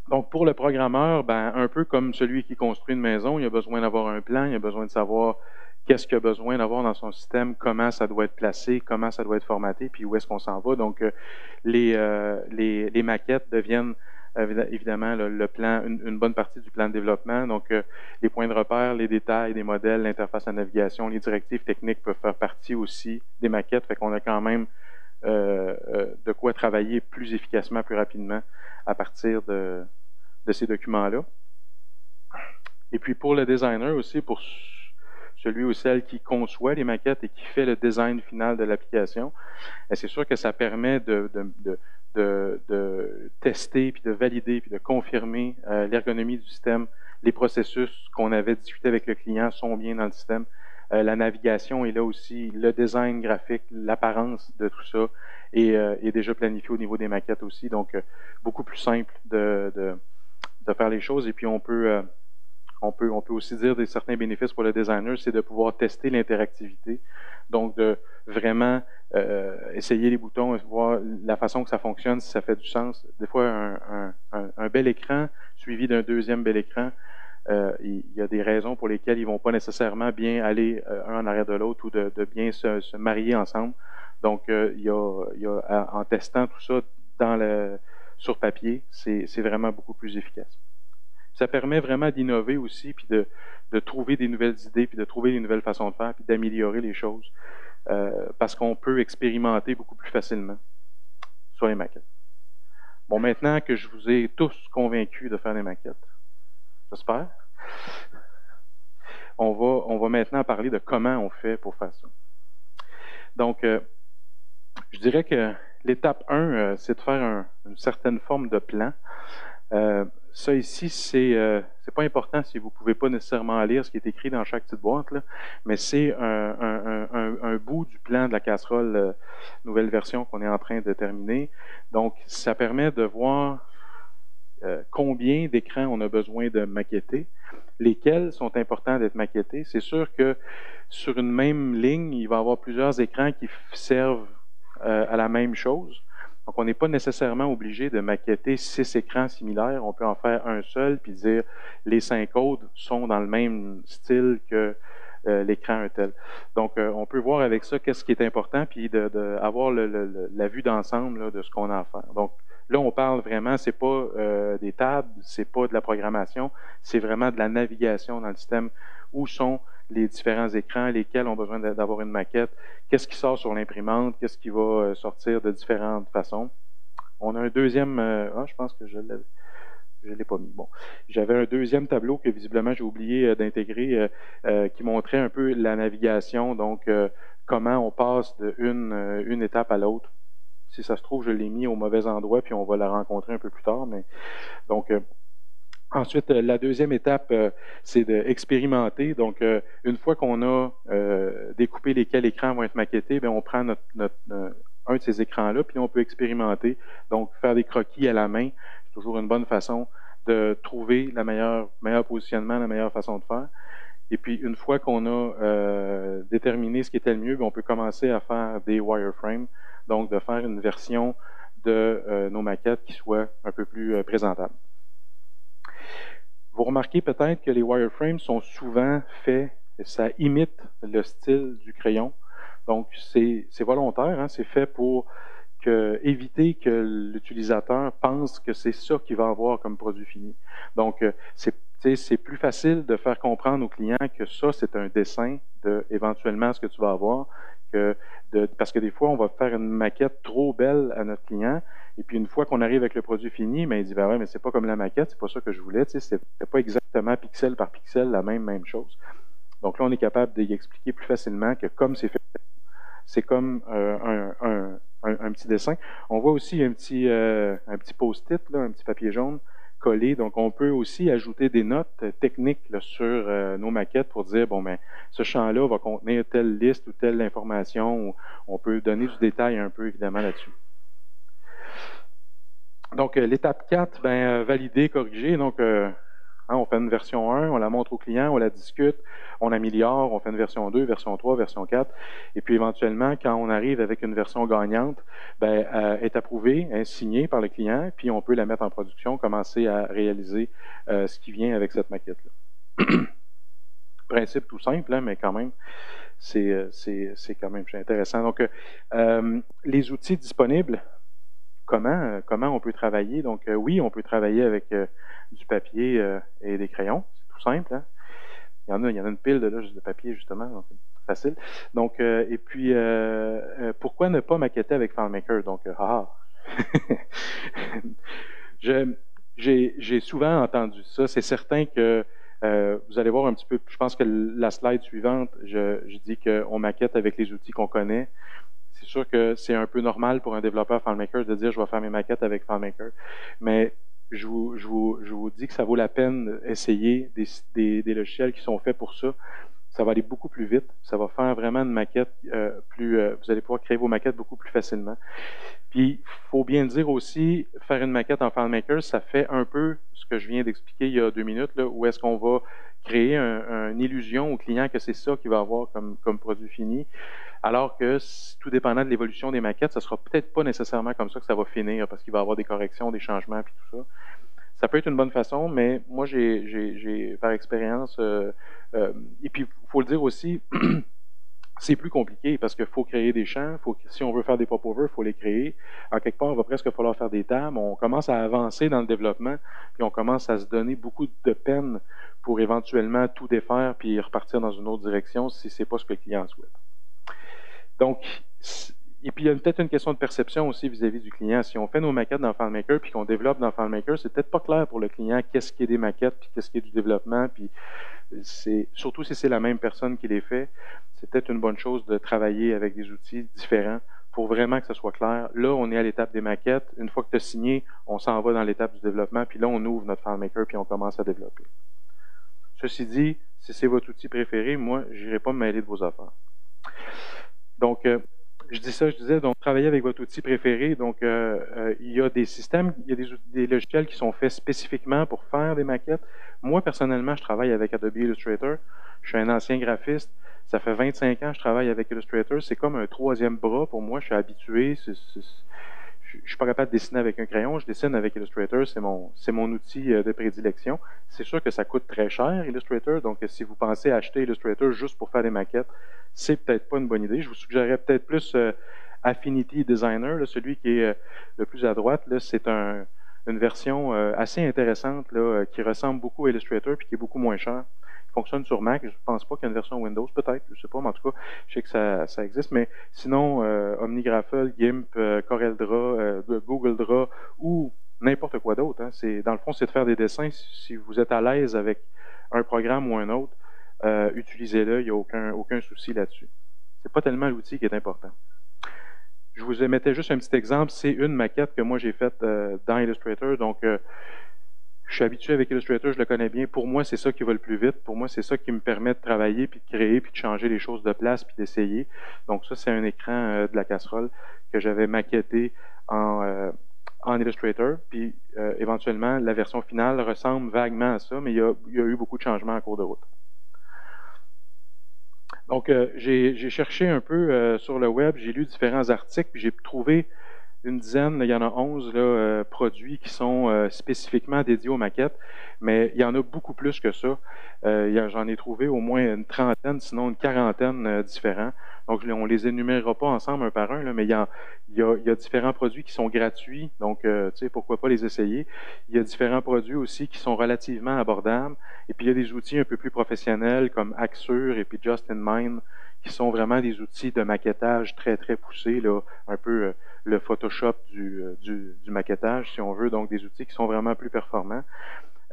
Donc, pour le programmeur, ben, un peu comme celui qui construit une maison, il a besoin d'avoir un plan, il a besoin de savoir qu'est-ce qu'il a besoin d'avoir dans son système, comment ça doit être placé, comment ça doit être formaté, puis où est-ce qu'on s'en va. Donc, les maquettes deviennent évidemment le plan, une bonne partie du plan de développement. Donc, les points de repère, les détails des modèles, l'interface à navigation, les directives techniques peuvent faire partie aussi des maquettes. Fait qu'on a quand même de quoi travailler plus efficacement, plus rapidement à partir de ces documents-là. Et puis pour le designer aussi, pour celui ou celle qui conçoit les maquettes et qui fait le design final de l'application, c'est sûr que ça permet de tester, puis de valider, puis de confirmer l'ergonomie du système. Les processus qu'on avait discutés avec le client sont bien dans le système. La navigation est là aussi, le design graphique, l'apparence de tout ça est déjà planifié au niveau des maquettes aussi. Donc, beaucoup plus simple de faire les choses. Et puis, on peut aussi dire des certains bénéfices pour le designer, c'est de pouvoir tester l'interactivité. Donc, de vraiment essayer les boutons, voir la façon que ça fonctionne, si ça fait du sens. Des fois, un bel écran suivi d'un deuxième bel écran, il y a des raisons pour lesquelles ils ne vont pas nécessairement bien aller un en arrière de l'autre ou de bien se marier ensemble. Donc, en testant tout ça sur papier, c'est vraiment beaucoup plus efficace. Ça permet vraiment d'innover aussi, puis de trouver des nouvelles idées, puis de trouver des nouvelles façons de faire, puis d'améliorer les choses, parce qu'on peut expérimenter beaucoup plus facilement sur les maquettes. Bon, maintenant que je vous ai tous convaincus de faire des maquettes, j'espère, on va maintenant parler de comment on fait pour faire ça. Donc, je dirais que l'étape 1, c'est de faire une certaine forme de plan. Ça ici, c'est pas important si vous ne pouvez pas nécessairement lire ce qui est écrit dans chaque petite boîte, là, mais c'est un bout du plan de la casserole nouvelle version qu'on est en train de terminer. Donc, ça permet de voir combien d'écrans on a besoin de maqueter, lesquels sont importants d'être maquettés. C'est sûr que sur une même ligne, il va y avoir plusieurs écrans qui servent à la même chose. Donc, on n'est pas nécessairement obligé de maqueter 6 écrans similaires. On peut en faire un seul, puis dire les 5 autres sont dans le même style que l'écran un tel. Donc, on peut voir avec ça qu'est-ce qui est important, puis d'avoir la vue d'ensemble de ce qu'on a à faire. Donc, là, on parle vraiment, c'est pas des tables, c'est pas de la programmation, c'est vraiment de la navigation dans le système. Où sont les différents écrans, lesquels ont besoin d'avoir une maquette, qu'est-ce qui sort sur l'imprimante, qu'est-ce qui va sortir de différentes façons. On a un deuxième, je pense que je ne l'ai pas mis. Bon, j'avais un deuxième tableau que visiblement j'ai oublié d'intégrer qui montrait un peu la navigation, donc comment on passe d'une étape à l'autre. Si ça se trouve, je l'ai mis au mauvais endroit, puis on va la rencontrer un peu plus tard. Mais donc, ensuite, la deuxième étape, c'est d'expérimenter. Donc, une fois qu'on a découpé lesquels écrans vont être maquettés, bien, on prend un de ces écrans-là, puis on peut expérimenter. Donc, faire des croquis à la main, c'est toujours une bonne façon de trouver le meilleur positionnement, la meilleure façon de faire. Et puis, une fois qu'on a déterminé ce qui était le mieux, bien, on peut commencer à faire des wireframes, donc de faire une version de nos maquettes qui soit un peu plus présentable. Vous remarquez peut-être que les wireframes sont souvent faits ça imite le style du crayon. Donc, c'est volontaire, hein, c'est fait pour éviter que l'utilisateur pense que c'est ça qu'il va avoir comme produit fini. Donc, c'est plus facile de faire comprendre aux clients que ça, c'est un dessin de éventuellement ce que tu vas avoir, parce que des fois, on va faire une maquette trop belle à notre client, et puis une fois qu'on arrive avec le produit fini, ben, il dit, ben ouais, mais c'est pas comme la maquette, c'est pas ça que je voulais, c'est pas exactement pixel par pixel la même chose. Donc là, on est capable d'y expliquer plus facilement que comme c'est fait, c'est comme un petit dessin. On voit aussi un petit post-it, un petit papier jaune collé. Donc, on peut aussi ajouter des notes techniques là, sur nos maquettes pour dire, bon, ben, ce champ-là va contenir telle liste ou telle information. Ou on peut donner du détail un peu, évidemment, là-dessus. Donc, l'étape 4, ben, valider, corriger. Donc, on fait une version 1, on la montre au client, on la discute, on améliore, on fait une version 2, version 3, version 4. Et puis éventuellement, quand on arrive avec une version gagnante, ben, est approuvée, est signée par le client, puis on peut la mettre en production, commencer à réaliser ce qui vient avec cette maquette-là. Principe tout simple, hein, mais quand même, c'est quand même intéressant. Donc, les outils disponibles, comment on peut travailler? Donc, oui, on peut travailler avec du papier et des crayons. C'est tout simple. Hein? Il y en a une pile de papier, justement. Donc, facile. Donc, et puis, pourquoi ne pas maqueter avec FileMaker? Donc, j'ai souvent entendu ça. C'est certain que vous allez voir un petit peu, je pense que la slide suivante, je dis qu'on maquette avec les outils qu'on connaît. C'est sûr que c'est un peu normal pour un développeur FileMaker de dire je vais faire mes maquettes avec FileMaker, mais je vous dis que ça vaut la peine d'essayer des logiciels qui sont faits pour ça. Ça va aller beaucoup plus vite. Ça va faire vraiment une maquette vous allez pouvoir créer vos maquettes beaucoup plus facilement. Puis, il faut bien dire aussi, faire une maquette en FileMaker, ça fait un peu ce que je viens d'expliquer il y a 2 minutes, là, où est-ce qu'on va créer une illusion au client que c'est ça qu'il va avoir comme produit fini. Alors que, tout dépendant de l'évolution des maquettes, ça ne sera peut-être pas nécessairement comme ça que ça va finir, parce qu'il va y avoir des corrections, des changements, puis tout ça. Ça peut être une bonne façon, mais moi, j'ai par expérience, et puis, il faut le dire aussi, c'est plus compliqué parce qu'il faut créer des champs. Si on veut faire des popovers, il faut les créer. En quelque part, il va presque falloir faire des tables. On commence à avancer dans le développement, puis on commence à se donner beaucoup de peine pour éventuellement tout défaire puis repartir dans une autre direction si ce n'est pas ce que le client souhaite. Donc, et puis il y a peut-être une question de perception aussi vis-à-vis du client. Si on fait nos maquettes dans FileMaker puis qu'on développe dans FileMaker, c'est peut-être pas clair pour le client qu'est-ce qui est des maquettes puis qu'est-ce qui est du développement. Puis surtout si c'est la même personne qui les fait, c'est peut-être une bonne chose de travailler avec des outils différents pour vraiment que ce soit clair. Là, on est à l'étape des maquettes. Une fois que tu as signé, on s'en va dans l'étape du développement, puis là, on ouvre notre FileMaker puis on commence à développer. Ceci dit, si c'est votre outil préféré, moi, je n'irai pas me mêler de vos affaires. Donc, je disais, donc, travaillez avec votre outil préféré. Donc, il y a des systèmes, il y a des logiciels qui sont faits spécifiquement pour faire des maquettes. Moi, personnellement, je travaille avec Adobe Illustrator. Je suis un ancien graphiste. Ça fait 25 ans que je travaille avec Illustrator. C'est comme un troisième bras pour moi. Je suis habitué. Je ne suis pas capable de dessiner avec un crayon. Je dessine avec Illustrator. C'est mon outil de prédilection. C'est sûr que ça coûte très cher, Illustrator. Donc, si vous pensez acheter Illustrator juste pour faire des maquettes, c'est peut-être pas une bonne idée. Je vous suggérerais peut-être plus Affinity Designer, là, celui qui est le plus à droite. C'est une version assez intéressante là, qui ressemble beaucoup à Illustrator puis qui est beaucoup moins cher. Il fonctionne sur Mac. Je ne pense pas qu'il y ait une version Windows, peut-être. Je ne sais pas, mais en tout cas, je sais que ça existe. Mais sinon, OmniGraffle, GIMP, CorelDRAW, Google Draw ou n'importe quoi d'autre. Hein. Dans le fond, c'est de faire des dessins. Si vous êtes à l'aise avec un programme ou un autre, utilisez-le. Il n'y a aucun souci là-dessus. Ce n'est pas tellement l'outil qui est important. Je vous mettais juste un petit exemple. C'est une maquette que moi j'ai faite dans Illustrator. Donc, je suis habitué avec Illustrator, je le connais bien. Pour moi, c'est ça qui va le plus vite. Pour moi, c'est ça qui me permet de travailler, puis de créer, puis de changer les choses de place, puis d'essayer. Donc ça, c'est un écran de la casserole que j'avais maquetté en Illustrator. Puis éventuellement, la version finale ressemble vaguement à ça, mais il y a eu beaucoup de changements en cours de route. Donc, j'ai cherché un peu sur le web, j'ai lu différents articles, puis j'ai trouvé une dizaine, il y en a 11 là, produits qui sont spécifiquement dédiés aux maquettes, mais il y en a beaucoup plus que ça. J'en ai trouvé au moins une trentaine, sinon une quarantaine différents. Donc, on ne les énumérera pas ensemble un par un, là, mais il y a différents produits qui sont gratuits, donc tu sais, pourquoi pas les essayer. Il y a différents produits aussi qui sont relativement abordables. Et puis, il y a des outils un peu plus professionnels comme Axure et puis Just in Mind, qui sont vraiment des outils de maquettage très, très poussés, là, un peu le Photoshop du maquettage, si on veut, donc des outils qui sont vraiment plus performants.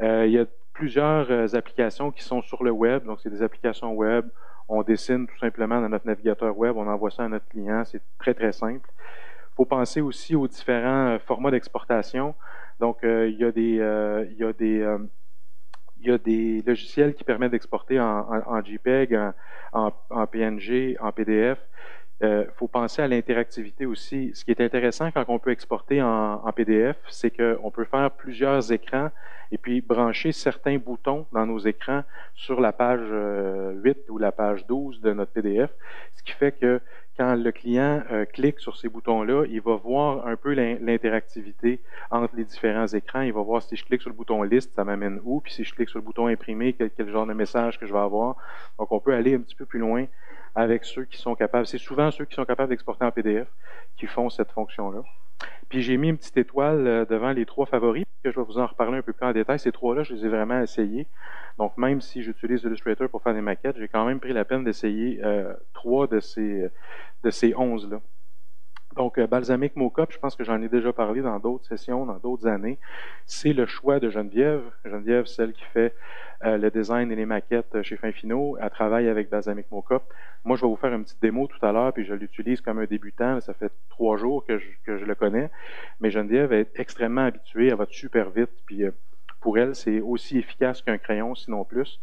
Il y a plusieurs applications qui sont sur le web, donc c'est des applications web. On dessine tout simplement dans notre navigateur web, on envoie ça à notre client, c'est très, très simple. Il faut penser aussi aux différents formats d'exportation. Donc, il y a des logiciels qui permettent d'exporter en JPEG, en PNG, en PDF. Il faut penser à l'interactivité aussi. Ce qui est intéressant quand on peut exporter en PDF, c'est qu'on peut faire plusieurs écrans et puis brancher certains boutons dans nos écrans sur la page 8 ou la page 12 de notre PDF, ce qui fait que quand le client clique sur ces boutons-là, il va voir un peu l'interactivité entre les différents écrans. Il va voir si je clique sur le bouton liste, ça m'amène où, puis si je clique sur le bouton imprimer, quel genre de message que je vais avoir. Donc, on peut aller un petit peu plus loin avec ceux qui sont capables. C'est souvent ceux qui sont capables d'exporter en PDF qui font cette fonction-là. Puis j'ai mis une petite étoile devant les 3 favoris, que je vais vous en reparler un peu plus en détail. Ces 3-là, je les ai vraiment essayés. Donc même si j'utilise Illustrator pour faire des maquettes, j'ai quand même pris la peine d'essayer 3 de ces 11-là. Donc, Balsamiq Mockup, je pense que j'en ai déjà parlé dans d'autres sessions, dans d'autres années. C'est le choix de Geneviève. Geneviève, celle qui fait le design et les maquettes chez Finfino. Elle travaille avec Balsamiq Mockup. Moi, je vais vous faire une petite démo tout à l'heure, puis je l'utilise comme un débutant. Ça fait 3 jours que je le connais. Mais Geneviève est extrêmement habituée. Elle va super vite. Puis, pour elle, c'est aussi efficace qu'un crayon, sinon plus.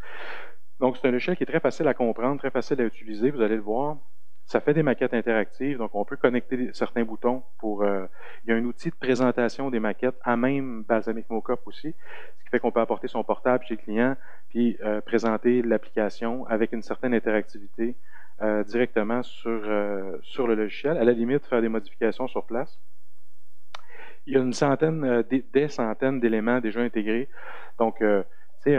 Donc, c'est un logiciel qui est très facile à comprendre, très facile à utiliser. Vous allez le voir. Ça fait des maquettes interactives, donc on peut connecter certains boutons pour... il y a un outil de présentation des maquettes à même Balsamiq Mockup aussi, ce qui fait qu'on peut apporter son portable chez le client puis présenter l'application avec une certaine interactivité directement sur le logiciel. À la limite, faire des modifications sur place. Il y a une centaine, des centaines d'éléments déjà intégrés. Donc, tu sais,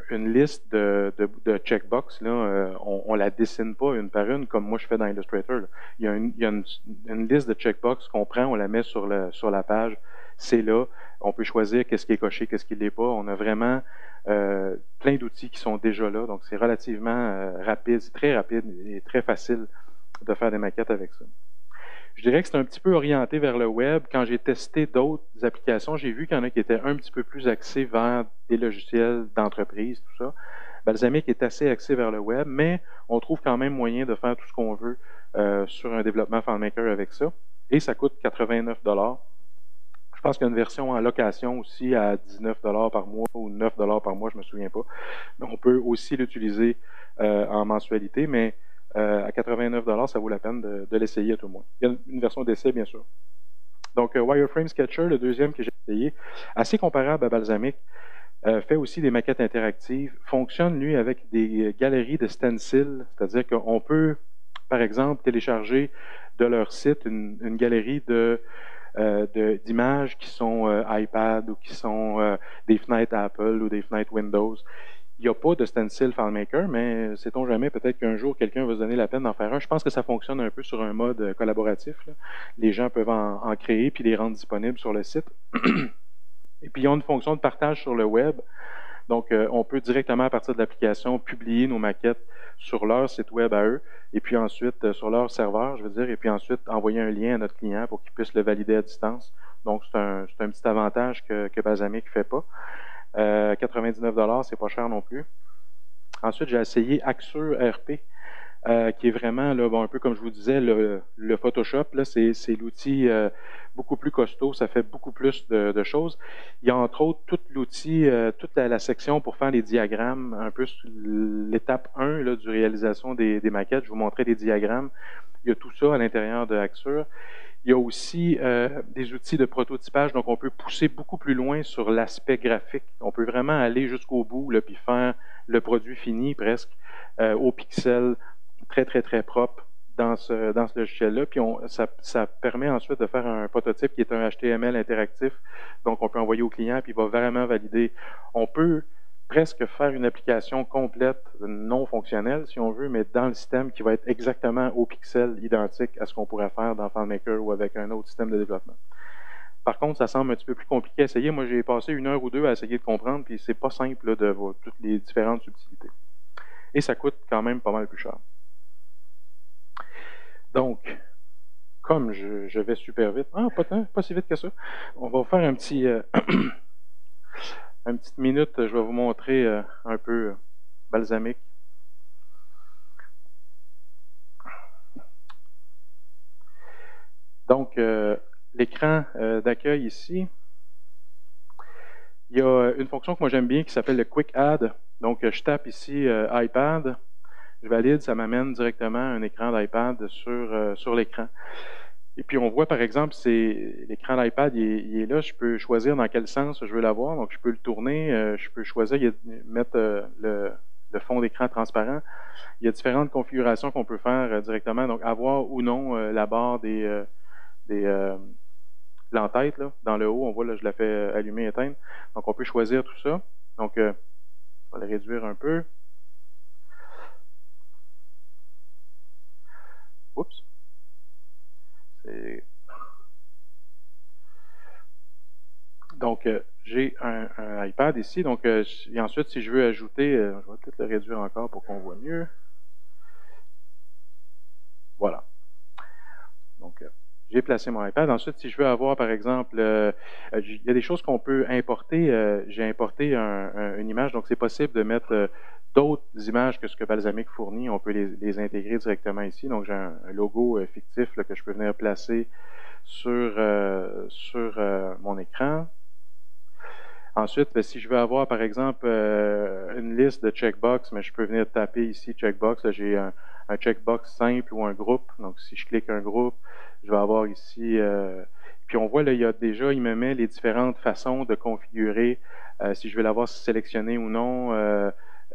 une liste de checkbox, là, on ne la dessine pas une par une comme moi je fais dans Illustrator. Là. Il y a une liste de checkbox qu'on prend, on la met sur la page. C'est là. On peut choisir qu'est-ce qui est coché, qu'est-ce qui ne l'est pas. On a vraiment plein d'outils qui sont déjà là. Donc, c'est relativement rapide, c'est très rapide et très facile de faire des maquettes avec ça. Je dirais que c'est un petit peu orienté vers le web. Quand j'ai testé d'autres applications, j'ai vu qu'il y en a qui étaient un petit peu plus axés vers des logiciels d'entreprise, tout ça. Balsamiq est assez axé vers le web, mais on trouve quand même moyen de faire tout ce qu'on veut sur un développement FileMaker avec ça. Et ça coûte 89 $. Je pense qu'il y a une version en location aussi à 19 $ par mois ou 9 $ par mois, je ne me souviens pas. Mais on peut aussi l'utiliser en mensualité, mais à 89 $, ça vaut la peine de l'essayer à tout le moins. Il y a une version d'essai, bien sûr. Donc, Wireframe Sketcher, le deuxième que j'ai essayé, assez comparable à Balsamiq, fait aussi des maquettes interactives, fonctionne, lui, avec des galeries de stencils, c'est-à-dire qu'on peut, par exemple, télécharger de leur site une galerie d'images qui sont iPad ou qui sont des fenêtres Apple ou des fenêtres Windows. Il n'y a pas de stencil FileMaker, mais sait-on jamais, peut-être qu'un jour, quelqu'un va se donner la peine d'en faire un. Je pense que ça fonctionne un peu sur un mode collaboratif. Là. Les gens peuvent en créer puis les rendre disponibles sur le site. Et puis, ils ont une fonction de partage sur le web. Donc, on peut directement, à partir de l'application, publier nos maquettes sur leur site web à eux, et puis ensuite, sur leur serveur, je veux dire, et puis ensuite, envoyer un lien à notre client pour qu'il puisse le valider à distance. Donc, c'est un petit avantage que Balsamiq ne fait pas. 99 $, c'est pas cher non plus. Ensuite, j'ai essayé Axure RP, qui est vraiment, là, bon, un peu comme je vous disais, le Photoshop, là, c'est l'outil beaucoup plus costaud, ça fait beaucoup plus de choses. Il y a entre autres tout l'outil, toute la section pour faire les diagrammes, un peu l'étape 1 là, du réalisation des maquettes. Je vous montrais des diagrammes. Il y a tout ça à l'intérieur de Axure. Il y a aussi des outils de prototypage, donc on peut pousser beaucoup plus loin sur l'aspect graphique. On peut vraiment aller jusqu'au bout, là, puis faire le produit fini presque, au pixel, très, très, très propre, dans ce logiciel-là, puis ça permet ensuite de faire un prototype qui est un HTML interactif, donc on peut envoyer au client, puis il va vraiment valider. On peut presque faire une application complète non fonctionnelle, si on veut, mais dans le système qui va être exactement au pixel identique à ce qu'on pourrait faire dans FileMaker ou avec un autre système de développement. Par contre, ça semble un petit peu plus compliqué à essayer. Moi, j'ai passé 1 heure ou 2 à essayer de comprendre, puis c'est pas simple là, de voir toutes les différentes subtilités. Et ça coûte quand même pas mal plus cher. Donc, comme je vais super vite, pas si vite que ça, on va faire un petit, une petite minute, je vais vous montrer un peu Balsamiq. Donc, l'écran d'accueil ici, il y a une fonction que moi j'aime bien qui s'appelle le Quick Add. Donc, je tape ici iPad, je valide, ça m'amène directement un écran d'iPad sur l'écran. Et puis, on voit, par exemple, l'écran d'iPad, il est là. Je peux choisir dans quel sens je veux l'avoir. Donc, je peux le tourner. Je peux choisir, mettre le fond d'écran transparent. Il y a différentes configurations qu'on peut faire directement. Donc, avoir ou non la barre l'entête, là, dans le haut. On voit, là, je la fais allumer et éteindre. Donc, on peut choisir tout ça. Donc, je vais le réduire un peu. Oups. Donc, j'ai un iPad ici. Donc, et ensuite, si je veux ajouter, je vais peut-être le réduire encore pour qu'on voit mieux. Voilà. Donc, j'ai placé mon iPad. Ensuite, si je veux avoir, par exemple, il y a des choses qu'on peut importer. J'ai importé une image. Donc, c'est possible de mettre d'autres images que ce que Balsamiq fournit. On peut les intégrer directement ici. Donc, j'ai un logo fictif là, que je peux venir placer sur mon écran. Ensuite, si je veux avoir, par exemple, une liste de checkbox, mais je peux venir taper ici checkbox. J'ai un checkbox simple ou un groupe. Donc, si je clique un groupe, je vais avoir ici... puis on voit, là, il me met les différentes façons de configurer, si je veux l'avoir sélectionné ou non.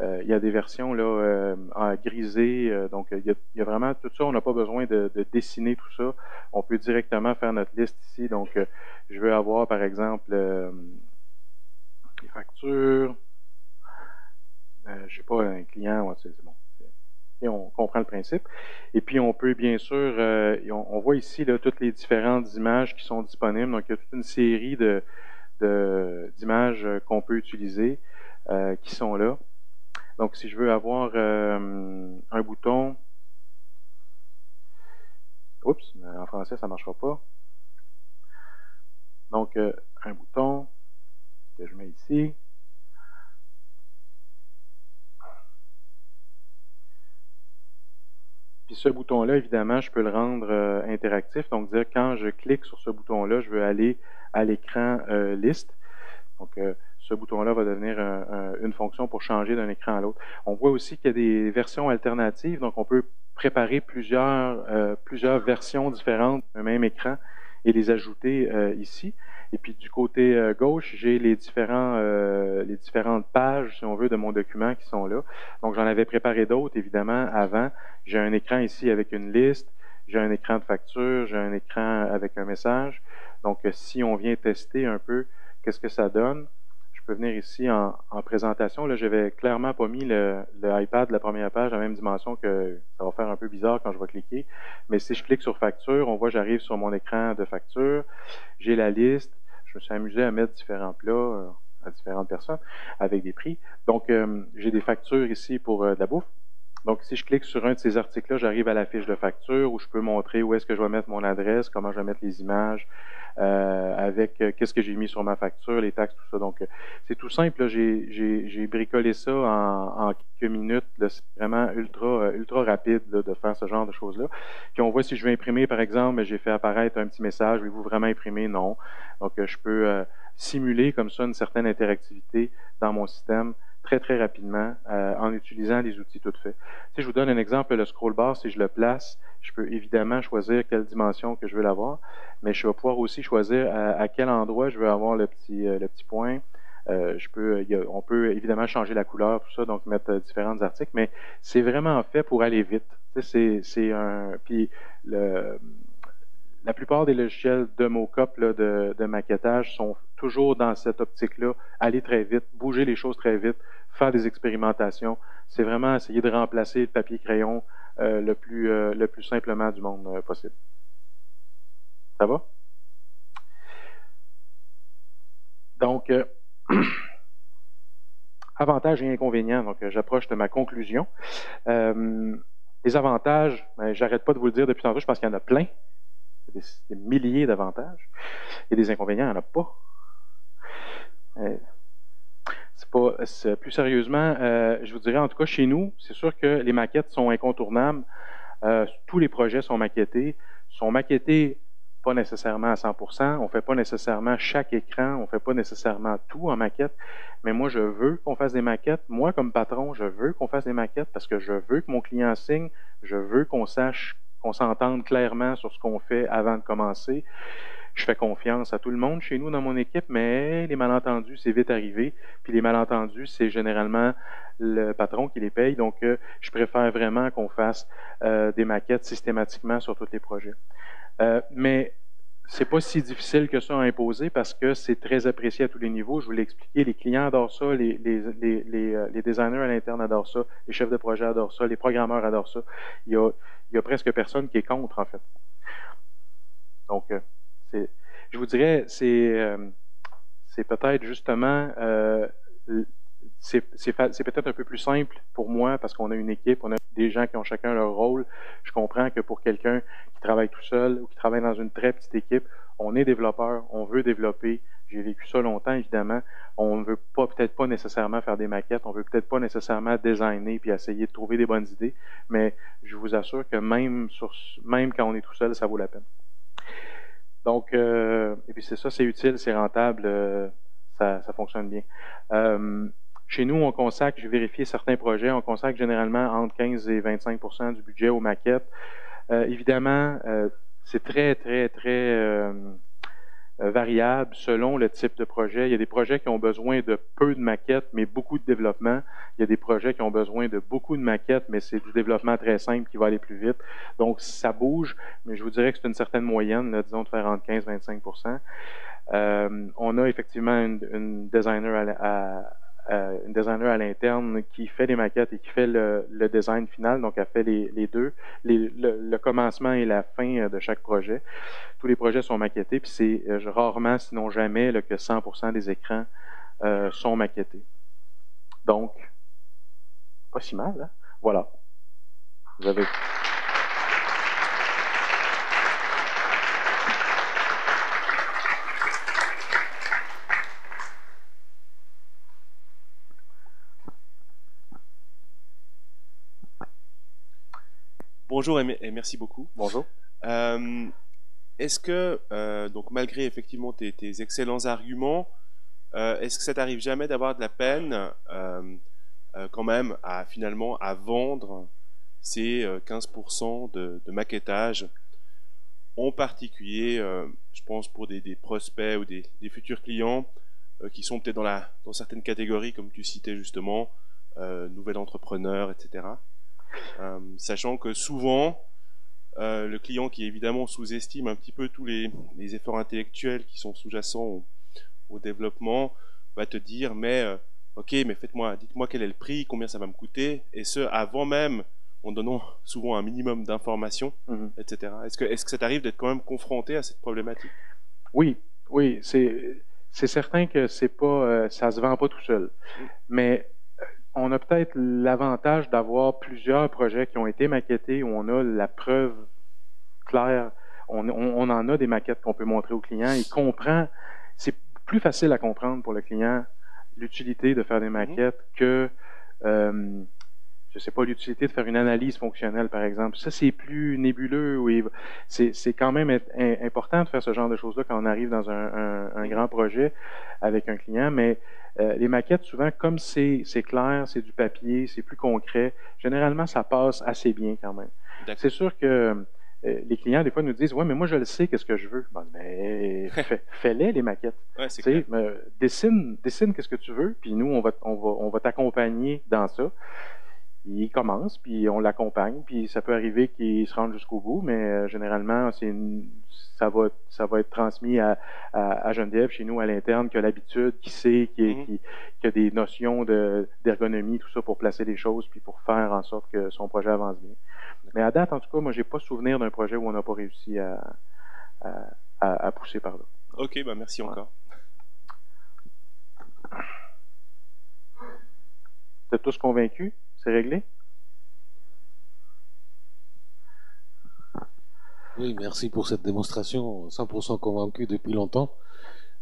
Il y a des versions là, en grisé. Donc, il y a vraiment tout ça. On n'a pas besoin de dessiner tout ça. On peut directement faire notre liste ici. Donc, je veux avoir, par exemple... les factures, je ne sais pas, un client, c'est bon. Et on comprend le principe. Et puis, on peut bien sûr, on voit ici là, toutes les différentes images qui sont disponibles. Donc, il y a toute une série d'images qu'on peut utiliser qui sont là. Donc, si je veux avoir un bouton, oups, en français, ça ne marchera pas. Donc, un bouton que je mets ici. Puis ce bouton-là, évidemment, je peux le rendre interactif. Donc, dire quand je clique sur ce bouton-là, je veux aller à l'écran liste. Donc, ce bouton-là va devenir une fonction pour changer d'un écran à l'autre. On voit aussi qu'il y a des versions alternatives. Donc, on peut préparer plusieurs versions différentes d'un même écran et les ajouter ici. Et puis du côté gauche, j'ai les différentes pages, si on veut, de mon document qui sont là. Donc j'en avais préparé d'autres, évidemment, avant. J'ai un écran ici avec une liste, j'ai un écran de facture, j'ai un écran avec un message. Donc si on vient tester un peu qu'est-ce que ça donne, je peux venir ici en présentation. Là, je n'avais clairement pas mis le iPad, la première page, à la même dimension, que ça va faire un peu bizarre quand je vais cliquer. Mais si je clique sur facture, on voit j'arrive sur mon écran de facture. J'ai la liste. Je me suis amusé à mettre différents plats à différentes personnes avec des prix. Donc, j'ai des factures ici pour de la bouffe. Donc, si je clique sur un de ces articles-là, j'arrive à la fiche de facture où je peux montrer où est-ce que je vais mettre mon adresse, comment je vais mettre les images, avec qu'est-ce que j'ai mis sur ma facture, les taxes, tout ça. Donc, c'est tout simple. J'ai bricolé ça en quelques minutes. C'est vraiment ultra rapide là, de faire ce genre de choses-là. Puis, on voit si je veux imprimer, par exemple, j'ai fait apparaître un petit message. Voulez-vous vraiment imprimer? Non. Donc, je peux simuler comme ça une certaine interactivité dans mon système très rapidement en utilisant les outils tout faits. Si je vous donne un exemple, le scroll bar, si je le place, je peux évidemment choisir quelle dimension que je veux l'avoir, mais je vais pouvoir aussi choisir à quel endroit je veux avoir le petit point. On peut évidemment changer la couleur, tout ça, donc mettre différents articles, mais c'est vraiment fait pour aller vite. Puis la plupart des logiciels de mockup, là, de maquettage sont toujours dans cette optique-là, aller très vite, bouger les choses très vite, faire des expérimentations. C'est vraiment essayer de remplacer le papier-crayon le plus simplement du monde possible. Ça va? Donc, avantages et inconvénients. Donc, j'approche de ma conclusion. Les avantages, j'arrête pas de vous le dire depuis tantôt, je pense qu'il y en a plein. Des milliers d'avantages. Et des inconvénients, il n'y en a pas. Plus sérieusement, je vous dirais, en tout cas, chez nous, c'est sûr que les maquettes sont incontournables. Tous les projets sont maquettés pas nécessairement à 100%, on ne fait pas nécessairement chaque écran, on ne fait pas nécessairement tout en maquette, mais moi, je veux qu'on fasse des maquettes. Moi, comme patron, je veux qu'on fasse des maquettes parce que je veux que mon client signe, je veux qu'on sache, qu'on s'entende clairement sur ce qu'on fait avant de commencer. Je fais confiance à tout le monde chez nous dans mon équipe, mais les malentendus, c'est vite arrivé. Puis les malentendus, c'est généralement le patron qui les paye. Donc, je préfère vraiment qu'on fasse des maquettes systématiquement sur tous les projets. Mais c'est pas si difficile que ça à imposer parce que c'est très apprécié à tous les niveaux. Je vous l'ai expliqué, les clients adorent ça, les designers à l'interne adorent ça, les chefs de projet adorent ça, les programmeurs adorent ça. Il y a presque personne qui est contre, en fait. Donc, je vous dirais, c'est peut-être justement, c'est peut-être un peu plus simple pour moi parce qu'on a une équipe, on a des gens qui ont chacun leur rôle. Je comprends que pour quelqu'un qui travaille tout seul ou qui travaille dans une très petite équipe, on est développeur, on veut développer. J'ai vécu ça longtemps, évidemment. On ne veut peut-être pas nécessairement faire des maquettes, on ne veut peut-être pas nécessairement designer puis essayer de trouver des bonnes idées, mais je vous assure que même quand on est tout seul, ça vaut la peine. Donc, et puis c'est ça, c'est utile, c'est rentable, ça fonctionne bien. Chez nous, on consacre, j'ai vérifié certains projets, on consacre généralement entre 15 et 25% du budget aux maquettes. Évidemment, c'est très, très, très variable selon le type de projet. Il y a des projets qui ont besoin de peu de maquettes, mais beaucoup de développement. Il y a des projets qui ont besoin de beaucoup de maquettes, mais c'est du développement très simple qui va aller plus vite. Donc, ça bouge, mais je vous dirais que c'est une certaine moyenne, là, disons de faire entre 15 et 25%. On a effectivement une designer à l'interne qui fait les maquettes et qui fait le design final, donc elle fait les deux, le commencement et la fin de chaque projet. Tous les projets sont maquettés, puis c'est rarement, sinon jamais, là, que 100% des écrans sont maquettés. Donc, pas si mal, hein? Voilà. Vous avez... Bonjour et merci beaucoup. Bonjour. Est-ce que, donc malgré effectivement tes excellents arguments, est-ce que ça t'arrive jamais d'avoir de la peine quand même finalement à vendre ces 15% de maquettage, en particulier, je pense pour des prospects ou des futurs clients qui sont peut-être dans certaines catégories, comme tu citais justement, nouvel entrepreneur, etc. Sachant que souvent, le client qui évidemment sous-estime un petit peu tous les efforts intellectuels qui sont sous-jacents au développement, va te dire, mais ok, mais dites-moi quel est le prix, combien ça va me coûter, et ce, avant même, en donnant souvent un minimum d'informations, etc. Est-ce que ça t'arrive d'être quand même confronté à cette problématique? Oui, c'est certain que c'est pas, ça se vend pas tout seul, mais on a peut-être l'avantage d'avoir plusieurs projets qui ont été maquettés où on a la preuve claire. On en a des maquettes qu'on peut montrer au client. Il comprend. C'est plus facile à comprendre pour le client l'utilité de faire des maquettes que, je sais pas, l'utilité de faire une analyse fonctionnelle, par exemple. Ça, c'est plus nébuleux. Oui. C'est quand même important de faire ce genre de choses-là quand on arrive dans un grand projet avec un client, mais les maquettes, souvent, comme c'est clair, c'est du papier, c'est plus concret, généralement, ça passe assez bien quand même. C'est sûr que les clients, des fois, nous disent, ouais, mais moi, je le sais, qu'est-ce que je veux. Bon, ben, fais-les, les maquettes. Ouais, c'est Tu sais, clair. dessine qu'est-ce que tu veux, puis nous, on va t'accompagner dans ça. Il commence, puis on l'accompagne, puis ça peut arriver qu'il se rende jusqu'au bout, mais généralement, ça va être transmis à Geneviève, chez nous, à l'interne, qui a l'habitude, qui sait, Mhm. qui a des notions d'ergonomie, tout ça, pour placer les choses, puis pour faire en sorte que son projet avance bien. Mais à date, en tout cas, moi, j'ai pas souvenir d'un projet où on n'a pas réussi à, à pousser par là. Ok, bah merci Ouais. encore. Vous êtes tous convaincus? C'est réglé? Oui, merci pour cette démonstration, 100% convaincu depuis longtemps.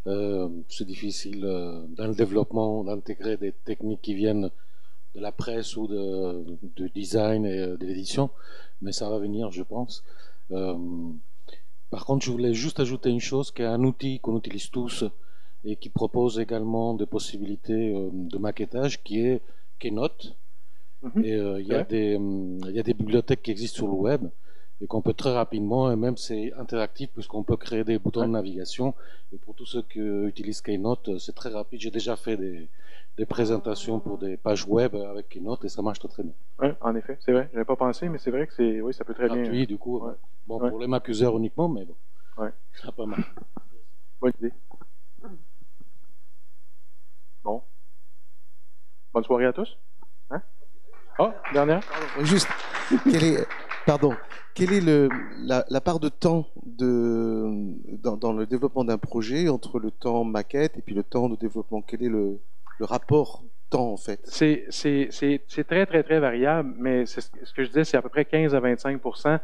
C'est difficile dans le développement d'intégrer des techniques qui viennent de la presse ou de design et de l'édition, mais ça va venir, je pense. Euh, Par contre, je voulais juste ajouter une chose, qui est un outil qu'on utilise tous et qui propose également des possibilités de maquettage, qui est Keynote. Mhm. Et C'est vrai? il y a des bibliothèques qui existent sur le web et qu'on peut très rapidement, et même c'est interactif puisqu'on peut créer des boutons Ouais. de navigation. Et pour tous ceux qui utilisent Keynote, c'est très rapide. J'ai déjà fait des présentations pour des pages web avec Keynote et ça marche très très bien. Ouais, en effet, c'est vrai. J'avais pas pensé, mais c'est vrai que oui, ça peut très bien. Gratuit, du coup, Ouais, bon, ouais, pour les Mac-users uniquement, mais bon, ouais. ça pas mal. Bonne idée. Bon. Bonne soirée à tous. Hein? Ah, dernière? Juste, quel est, pardon, quelle est la part de temps dans le développement d'un projet entre le temps maquette et puis le temps de développement? Quel est le rapport temps en fait? C'est très, très, très variable, mais ce que je disais, c'est à peu près 15 à 25%.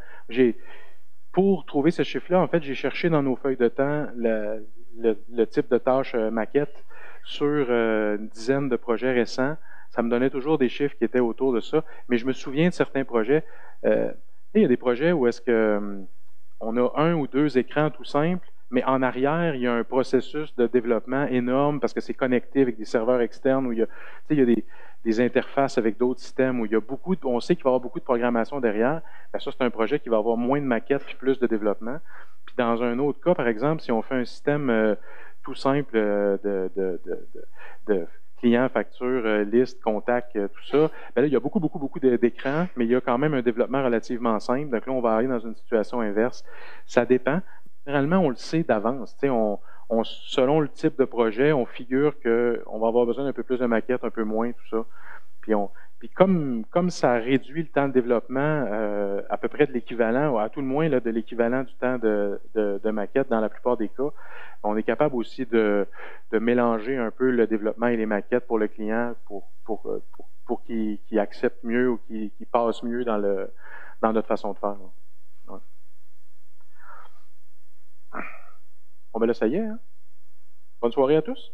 Pour trouver ce chiffre-là, en fait, j'ai cherché dans nos feuilles de temps le type de tâche maquette sur une dizaine de projets récents. Ça me donnait toujours des chiffres qui étaient autour de ça, mais je me souviens de certains projets. Il y a des projets où est-ce que on a un ou deux écrans tout simples, mais en arrière, il y a un processus de développement énorme parce que c'est connecté avec des serveurs externes où il y a des interfaces avec d'autres systèmes où il y a on sait qu'il va y avoir beaucoup de programmation derrière. Ben ça, c'est un projet qui va avoir moins de maquettes puis plus de développement. Puis dans un autre cas, par exemple, si on fait un système tout simple de client, facture, liste, contact, tout ça, ben là, il y a beaucoup, beaucoup, beaucoup d'écrans, mais il y a quand même un développement relativement simple. Donc là, on va aller dans une situation inverse. Ça dépend. Généralement, on le sait d'avance. Tu sais, selon le type de projet, on figure qu'on va avoir besoin d'un peu plus de maquettes, un peu moins, tout ça. Puis comme ça réduit le temps de développement à peu près de l'équivalent, ou à tout le moins là, de l'équivalent du temps de maquette dans la plupart des cas, on est capable aussi de mélanger un peu le développement et les maquettes pour le client pour qu'il accepte mieux ou qu'il passe mieux dans notre façon de faire. Ouais. Bon, ben là, ça y est. Hein? Bonne soirée à tous.